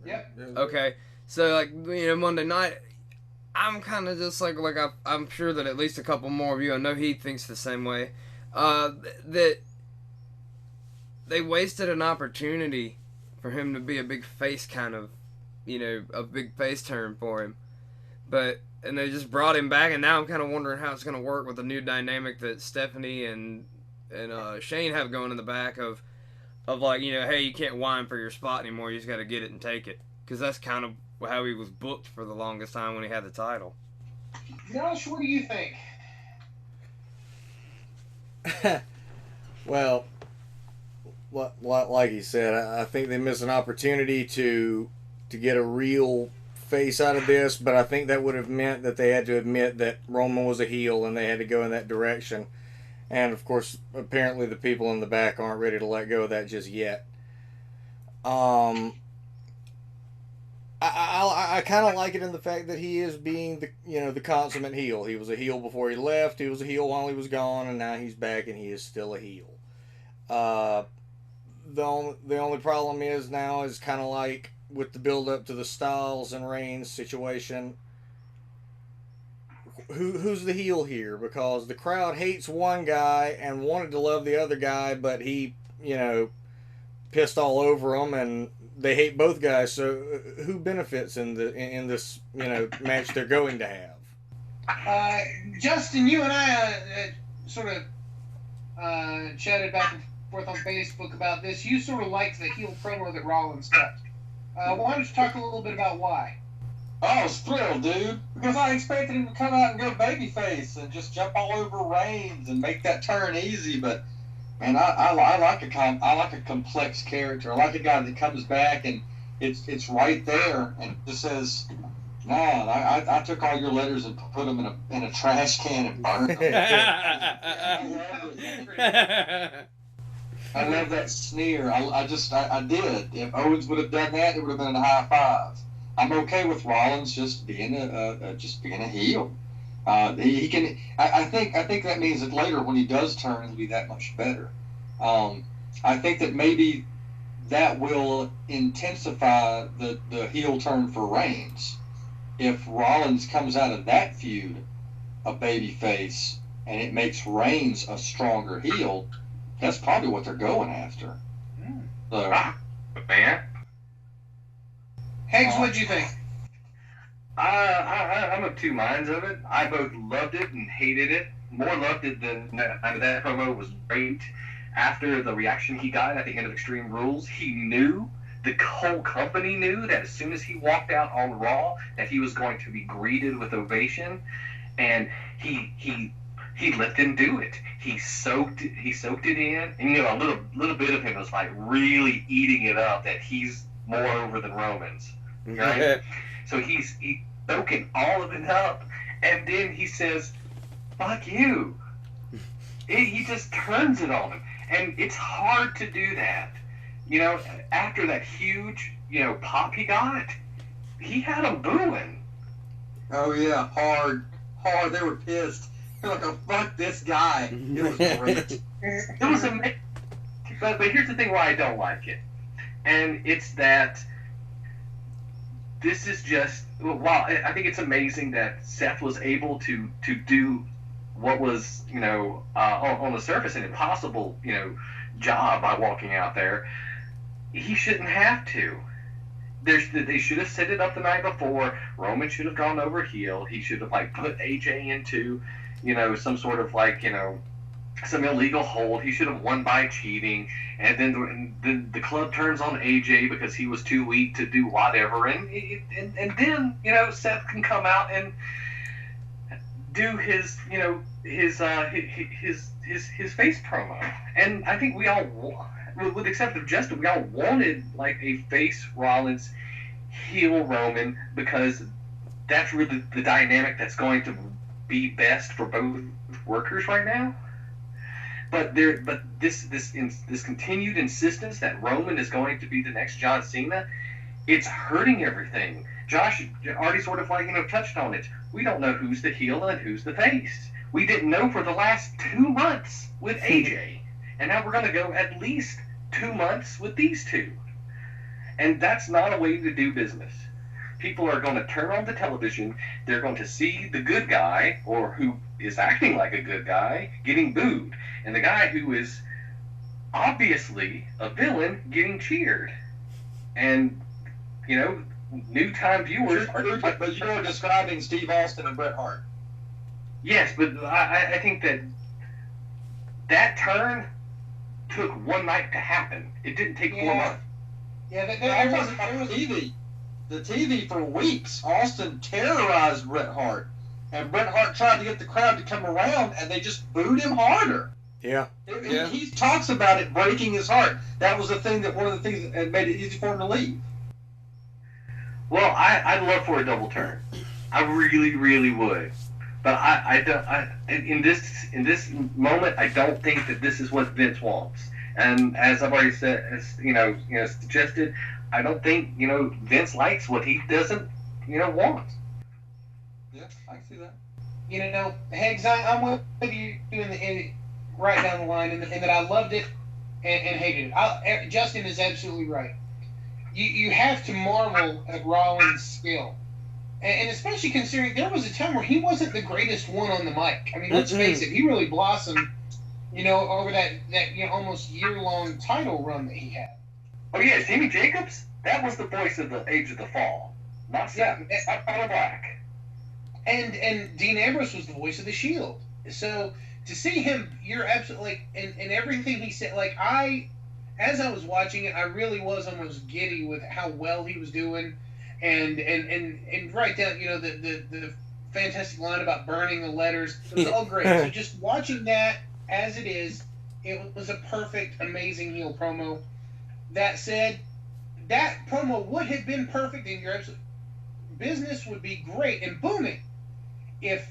Yep. Okay, so like Monday night, I'm kind of just like I'm sure that at least a couple more of you, I know he thinks the same way, that they wasted an opportunity for him to be a big face kind of, a big face turn for him, and they just brought him back, and now I'm kind of wondering how it's going to work with the new dynamic that Stephanie and Shane have going in the back of like, hey, you can't whine for your spot anymore. You just got to get it and take it. Because that's kind of how he was booked for the longest time when he had the title. Josh, what do you think? Well, like he said, I think they missed an opportunity to get a real face out of this, but I think that would have meant that they had to admit that Roman was a heel and they had to go in that direction. And of course, apparently the people in the back aren't ready to let go of that just yet. I kind of like it in the fact that he is being the consummate heel. He was a heel before he left. He was a heel while he was gone, and now he's back and he is still a heel. The only problem is now is kind of like with the build up to the Styles and Reigns situation. Who's the heel here? Because the crowd hates one guy and wanted to love the other guy, but he, pissed all over them, and they hate both guys. So who benefits in this match they're going to have? Justin, you and I sort of chatted back and forth on Facebook about this. You sort of liked the heel promo that Rollins cut. Why don't you talk a little bit about why? I was thrilled, dude, because I expected him to come out and go babyface and just jump all over Reigns and make that turn easy. But man, I like a complex character. I like a guy that comes back and it's right there and just says, "No, I took all your letters and put them in a trash can and burned them." I love that sneer. I did. If Owens would have done that, it would have been a high five. I'm okay with Rollins just being a heel. He can. I think that means that later when he does turn, he'll be that much better. I think that maybe that will intensify the heel turn for Reigns. If Rollins comes out of that feud a babyface and it makes Reigns a stronger heel, that's probably what they're going after. So, Man. Heggs, what'd you think? I'm of two minds of it. I both loved it and hated it. More loved it than that promo was great. After the reaction he got at the end of Extreme Rules, he knew, the whole company knew that as soon as he walked out on Raw, that he was going to be greeted with ovation, and he let them do it. He soaked it in, and a little bit of him was like really eating it up that he's more over than Roman's. Right? So he's soaking all of it up, and then he says, "Fuck you." He just turns it on him, and it's hard to do that. After that huge, pop he got, he had them booing. oh yeah, hard. They were pissed. They're like, "Oh, fuck this guy." It was great. It was amazing. But here's the thing why I don't like it, and it's that this is just, while I think it's amazing that Seth was able to do what was, on the surface an impossible, job by walking out there, he shouldn't have to. They should have set it up the night before. Roman should have gone over heel. He should have put AJ into, some sort of some illegal hold. He should have won by cheating, and then the club turns on AJ because he was too weak to do whatever, and then Seth can come out and do his face promo, and I think we all, with the exception of Justin, we all wanted a face Rollins, heel Roman, because that's really the dynamic that's going to be best for both workers right now. But this continued insistence that Roman is going to be the next John Cena, it's hurting everything. Josh already sort of touched on it. We don't know who's the heel and who's the face. we didn't know for the last 2 months with AJ. And now we're going to go at least 2 months with these two. And that's not a way to do business. People are going to turn on the television. They're going to see the good guy, or who is acting like a good guy, getting booed. And the guy who is obviously a villain getting cheered. And, you know, new time viewers are... But you're describing Steve Austin and Bret Hart. Yes, but I think that turn took one night to happen. It didn't take 4 months. Yeah, There was TV. The TV for weeks. Austin terrorized Bret Hart, and Bret Hart tried to get the crowd to come around, and they just booed him harder. Yeah. He talks about it breaking his heart. That was one of the things that made it easy for him to leave. Well, I'd love for a double turn. I really, really would. But I don't. In this moment, I don't think that this is what Vince wants. And as I've already said, suggested, I don't think Vince likes what he doesn't want. Yeah, I can see that. Heggs, I'm with you right down the line, in that I loved it and hated it. Justin is absolutely right. You have to marvel at Rollins' skill. And especially considering there was a time where he wasn't the greatest one on the mic. I mean, let's face it, he really blossomed, over that almost year-long title run that he had. Oh, yeah, Jimmy Jacobs? That was the voice of the Age of the Fall. Not Tyler Black. And Dean Ambrose was the voice of the Shield. So to see him, you're absolutely, and everything he said, as I was watching it, I really was almost giddy with how well he was doing. And right down, the fantastic line about burning the letters. It was all great. So just watching that as it is, it was a perfect, amazing heel promo. That said, that promo would have been perfect, and your business would be great and booming if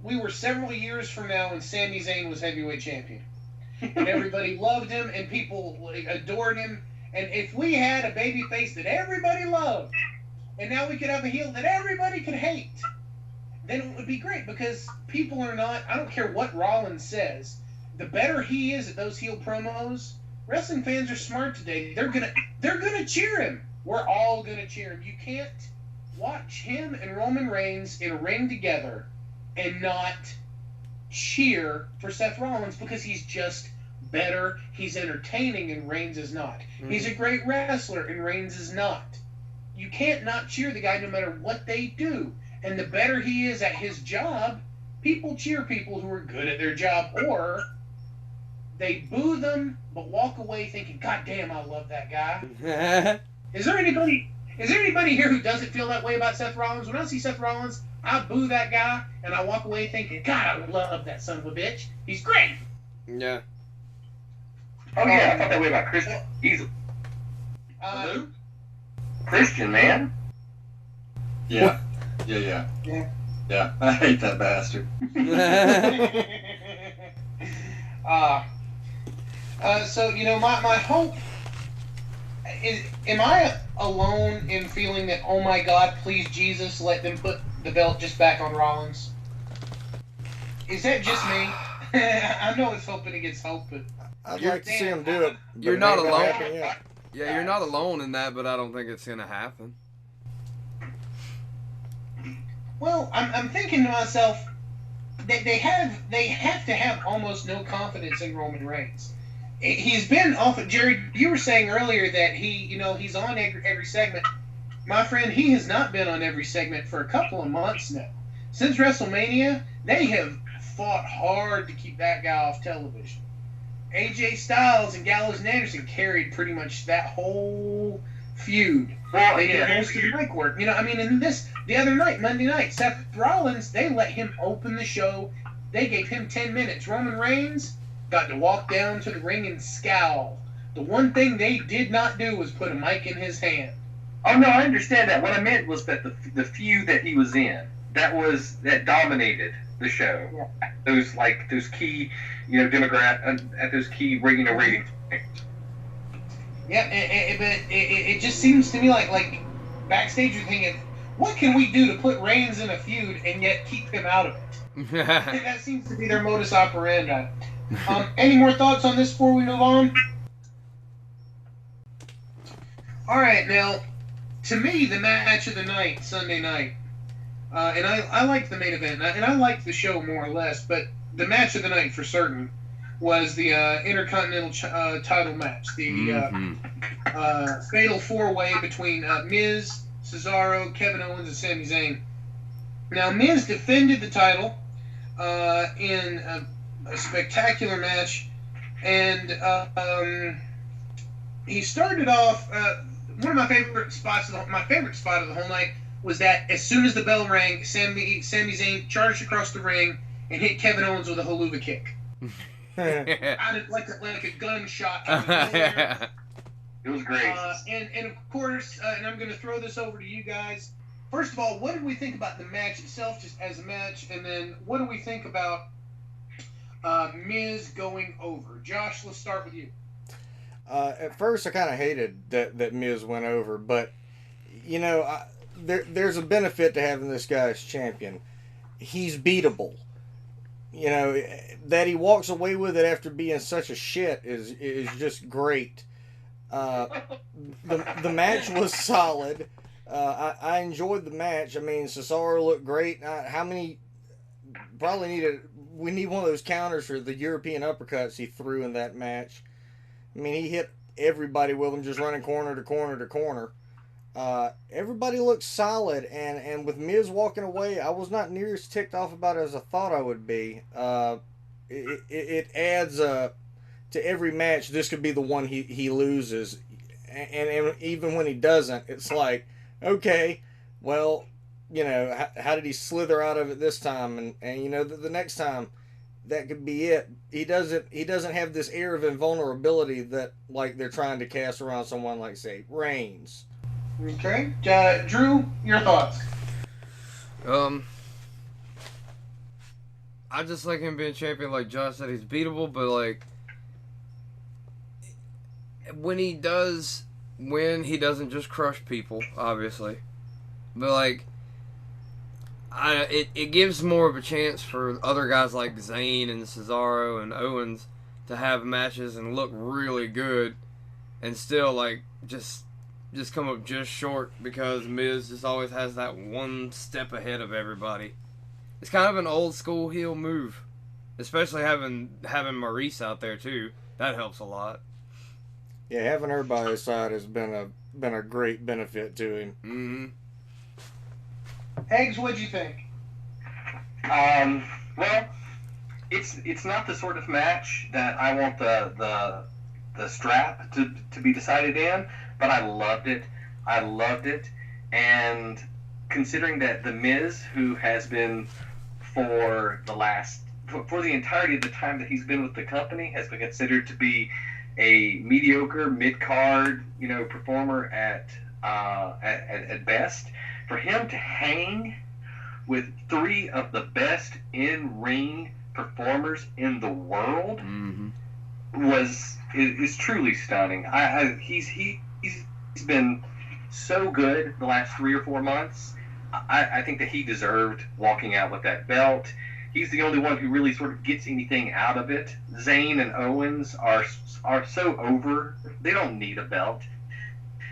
we were several years from now and Sami Zayn was heavyweight champion. And everybody loved him and people adored him. And if we had a baby face that everybody loved, and now we could have a heel that everybody could hate, then it would be great, because people are not, I don't care what Rollins says, the better he is at those heel promos, wrestling fans are smart today. They're gonna cheer him. We're all gonna cheer him. You can't watch him and Roman Reigns in a ring together and not cheer for Seth Rollins, because he's just better. He's entertaining, and Reigns is not. He's a great wrestler, and Reigns is not. You can't not cheer the guy no matter what they do. And the better he is at his job, people cheer people who are good at their job, or they boo them but walk away thinking, God damn, I love that guy. Is there anybody here who doesn't feel that way about Seth Rollins? When I see Seth Rollins, I boo that guy and I walk away thinking, God, I love that son of a bitch. He's great. Yeah. Oh, yeah, I thought that way about Christian. Easily. Who? Christian, man. Yeah. Yeah. I hate that bastard. So, my hope is, am I alone in feeling that, oh my God, please Jesus, let them put the belt just back on Rollins? Is that just me? I know it's hoping against hope, but I'd like to see him do it. but You're it not ain't gonna alone. happen yet. Yeah, you're not alone in that, but I don't think it's gonna happen. well, I'm thinking to myself, they have to have almost no confidence in Roman Reigns. He's been off. Jerry, you were saying earlier that he's on every segment. My friend, he has not been on every segment for a couple of months now. Since WrestleMania, they have fought hard to keep that guy off television. AJ Styles and Gallows and Anderson carried pretty much that whole feud. Well, They did yeah. most of the mic work. In the other night, Monday night, Seth Rollins, they let him open the show. They gave him 10 minutes. Roman Reigns got to walk down to the ring and scowl. The one thing they did not do was put a mic in his hand. Oh, no, I understand that. What I meant was that the feud that he was in, that dominated the show. Yeah. Those key, at those key ratings. Yeah, but it just seems to me like backstage you're thinking, what can we do to put Reigns in a feud and yet keep him out of it? That seems to be their modus operandi. Any more thoughts on this before we move on? All right, now, to me, the match of the night, Sunday night, and I liked the main event, and I liked the show more or less, but the match of the night for certain was the Intercontinental title match, the Fatal 4-Way between Miz, Cesaro, Kevin Owens, and Sami Zayn. Now, Miz defended the title in a spectacular match, and he started off. One of my favorite spots of the whole night was that as soon as the bell rang, Sami Zayn charged across the ring and hit Kevin Owens with a haluva kick. Out of, like a gunshot. It was great. And of course, and I'm going to throw this over to you guys. First of all, what did we think about the match itself, just as a match? And then what do we think about Miz going over? Josh, let's start with you. At first, I kind of hated that Miz went over, but you know, there's a benefit to having this guy as champion. He's beatable. You know, that he walks away with it after being such a shit is just great. The match was solid. I enjoyed the match. I mean, Cesaro looked great. We need one of those counters for the European uppercuts he threw in that match. I mean, he hit everybody with them, just running corner to corner to corner. Everybody looked solid, and with Miz walking away, I was not near as ticked off about it as I thought I would be. It adds to every match. This could be the one he loses, and even when he doesn't, it's like, okay, well, you know, how did he slither out of it this time? And you know, the next time, that could be it. He doesn't have this air of invulnerability that, like, they're trying to cast around someone like, say, Reigns. Okay. Drew, your thoughts? I just like him being champion. Like Josh said, he's beatable, but like when he does win, he doesn't just crush people, obviously, but like it gives more of a chance for other guys like Zayn and Cesaro and Owens to have matches and look really good, and still like just come up just short because Miz just always has that one step ahead of everybody. It's kind of an old school heel move, especially having Maurice out there too. That helps a lot. Yeah, having her by his side has been a great benefit to him. Mm-hmm. Eggs, what'd you think? Well, it's not the sort of match that I want the strap to be decided in, but I loved it. And considering that the Miz, who has been for the entirety of the time that he's been with the company, has been considered to be a mediocre mid-card, you know, performer at best, for him to hang with three of the best in-ring performers in the world is truly stunning. He's been so good the last 3 or 4 months. I think that he deserved walking out with that belt. He's the only one who really sort of gets anything out of it. Zayn and Owens are so over; they don't need a belt,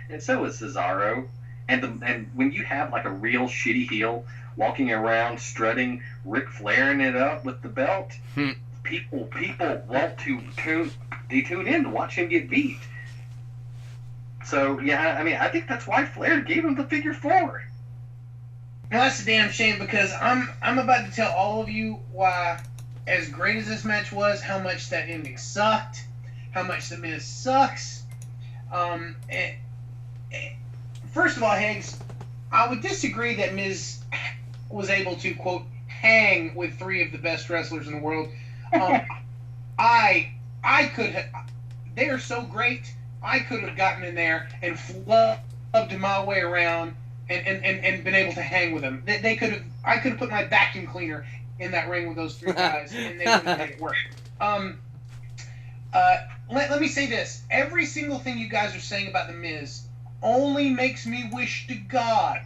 and so is Cesaro. And when you have like a real shitty heel walking around strutting, Ric Flairing it up with the belt, people want to tune in to watch him get beat. So yeah, I mean, I think that's why Flair gave him the figure 4. Well, that's a damn shame, because I'm about to tell all of you why, as great as this match was, how much that ending sucked, how much the Miz sucks. First of all, Higgs, I would disagree that Miz was able to, quote, hang with 3 of the best wrestlers in the world. I could have. They are so great. I could have gotten in there and flubbed my way around and been able to hang with them. They could have. I could have put my vacuum cleaner in that ring with those 3 guys, and they would have made it work. Let me say this: every single thing you guys are saying about the Miz only makes me wish to God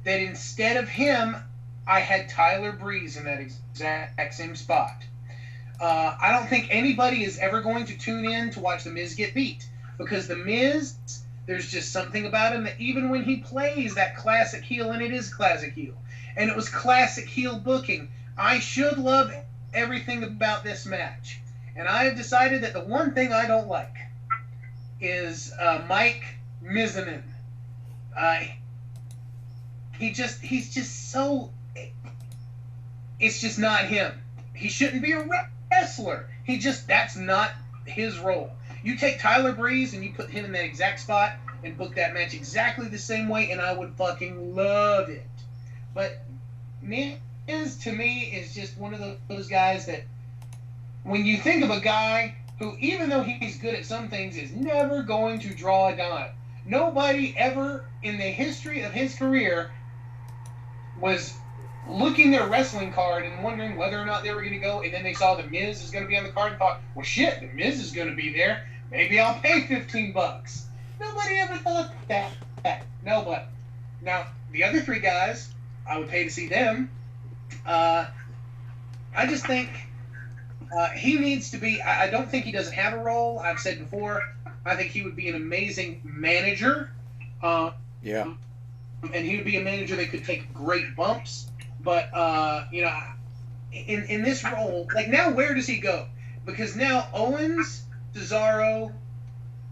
that instead of him I had Tyler Breeze in that exact same spot. I don't think anybody is ever going to tune in to watch The Miz get beat, because The Miz, there's just something about him that even when he plays that classic heel, and it is classic heel, and it was classic heel booking, I should love everything about this match. And I have decided that the one thing I don't like is Mike Mizanin. He's just so... It's just not him. He shouldn't be a wrestler. That's not his role. You take Tyler Breeze and you put him in that exact spot and book that match exactly the same way, and I would fucking love it. But Miz, to me, is just one of those guys that, when you think of a guy who, even though he's good at some things, is never going to draw a dime. Nobody ever in the history of his career was looking at a wrestling card and wondering whether or not they were going to go, and then they saw The Miz is going to be on the card and thought, well, shit, The Miz is going to be there. Maybe I'll pay $15. Nobody ever thought that. Nobody. Now, the other three guys, I would pay to see them. I just think he needs to be... I don't think he doesn't have a role. I've said before, I think he would be an amazing manager. Yeah. And he would be a manager that could take great bumps. But, in this role, like, now where does he go? Because now Owens, Cesaro,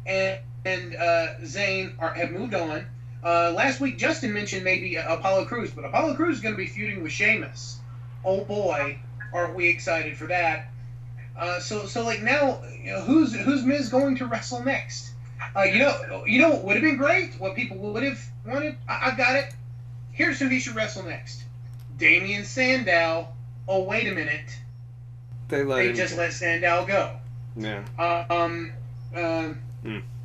and Zayn have moved on. Last week, Justin mentioned maybe Apollo Crews, but Apollo Crews is going to be feuding with Sheamus. Oh boy, aren't we excited for that? So like now, who's Miz going to wrestle next? You know what would have been great? What people would have wanted? I got it. Here's who he should wrestle next. Damian Sandow. Oh, wait a minute. They just let Sandow go. Yeah.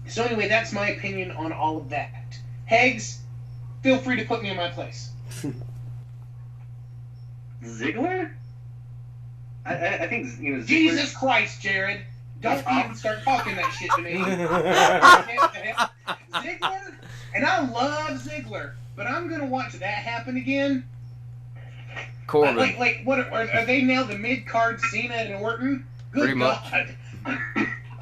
So anyway, that's my opinion on all of that. Heggs, feel free to put me in my place. Ziggler? I think, Ziggler... Jesus Christ, Jared. Don't even start talking that shit to me. Ziggler? And I love Ziggler, but I'm going to watch that happen again. Corbin. Like what are they now, the mid-card Cena and Orton? Good Pretty much. God.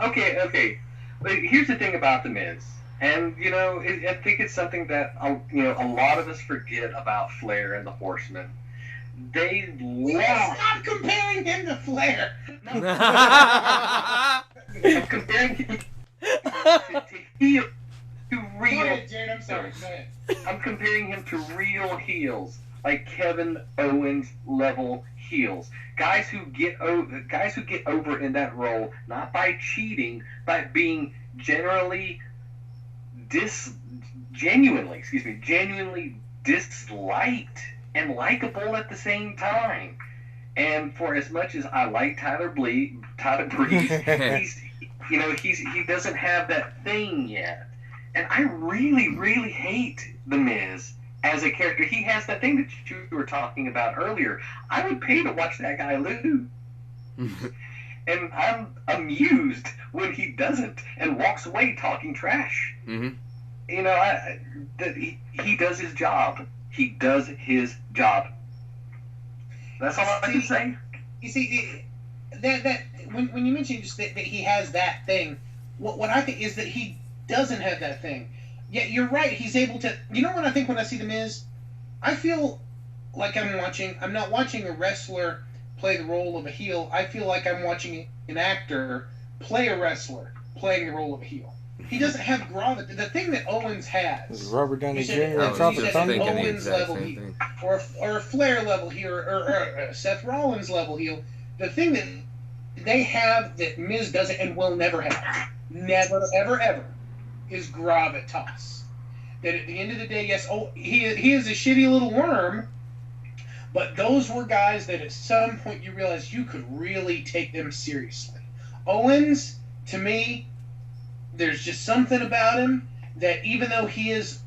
Okay. But here's the thing about The Miz. And, I think it's something that, a lot of us forget about Flair and the Horsemen. They love... Stop comparing him to Flair! I'm comparing him to real... Go ahead, Jared, I'm sorry. Go ahead. I'm comparing him to real heels, like Kevin Owens level heels. Guys who get over in that role, not by cheating, but being genuinely disliked and likable at the same time. And for as much as I like Tyler Breeze, he doesn't have that thing yet. And I really, really hate The Miz as a character. He has that thing that you were talking about earlier. I would pay to watch that guy lose. And I'm amused when he doesn't and walks away talking trash. Mm-hmm. He does his job. He does his job. That's all I can say. You see, that when you mention just that he has that thing, what I think is that he doesn't have that thing. Yeah, you're right. He's able to. You know what I think when I see The Miz? I feel like I'm not watching a wrestler play the role of a heel. I feel like I'm watching an actor play a wrestler playing the role of a heel. He doesn't have gravity. The thing that Owens has. Robert Downey Jr. and I was Tropic just Thunder. thinking the Owens exact level same heel, thing. or a Flair level heel, or Seth Rollins level heel. The thing that they have that Miz doesn't and will never have, never, ever, ever, is gravitas. That at the end of the day, yes, he is a shitty little worm, but those were guys that at some point you realize you could really take them seriously. Owens, to me, there's just something about him that even though he is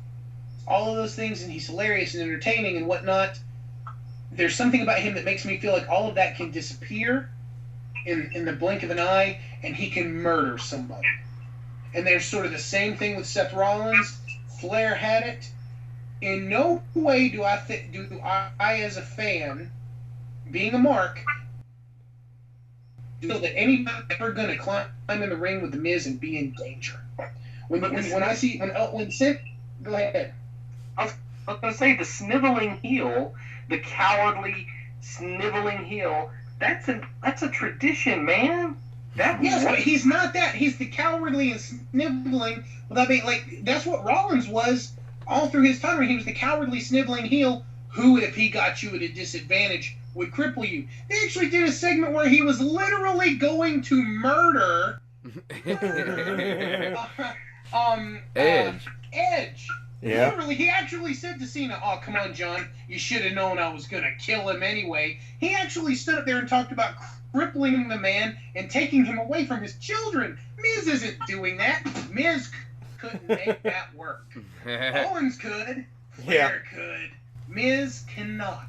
all of those things and he's hilarious and entertaining and whatnot, there's something about him that makes me feel like all of that can disappear in the blink of an eye and he can murder somebody. And there's sort of the same thing with Seth Rollins. Flair had it. in no way do I as a fan, being a mark, feel that anybody's ever going to climb in the ring with the Miz and be in danger. When Sid, go ahead. I was going to say the sniveling heel, the cowardly sniveling heel. That's a tradition, man. Yes, but he's not that. He's the cowardly and sniveling. Well, I mean, like, that's what Rollins was all through his time. He was the cowardly, sniveling heel who, if he got you at a disadvantage, would cripple you. They actually did a segment where he was literally going to murder Edge. Yeah. Literally, he actually said to Cena, "Oh, come on, John. You should have known I was going to kill him anyway." He actually stood up there and talked about crippling the man and taking him away from his children. Miz isn't doing that. Miz couldn't make that work. Owens could. Flair could. Miz cannot.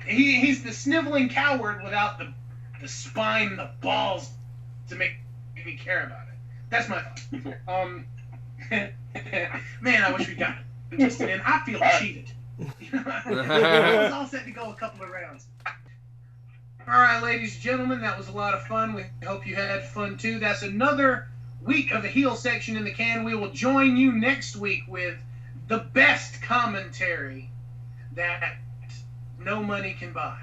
He's the sniveling coward without the spine, the balls to make me care about it. That's my thought. Man, I wish we got it. Just in. I feel cheated. I was all set to go a couple of rounds. All right, ladies and gentlemen, that was a lot of fun. We hope you had fun too. That's another week of the heel section in the can. We will join you next week with the best commentary that no money can buy.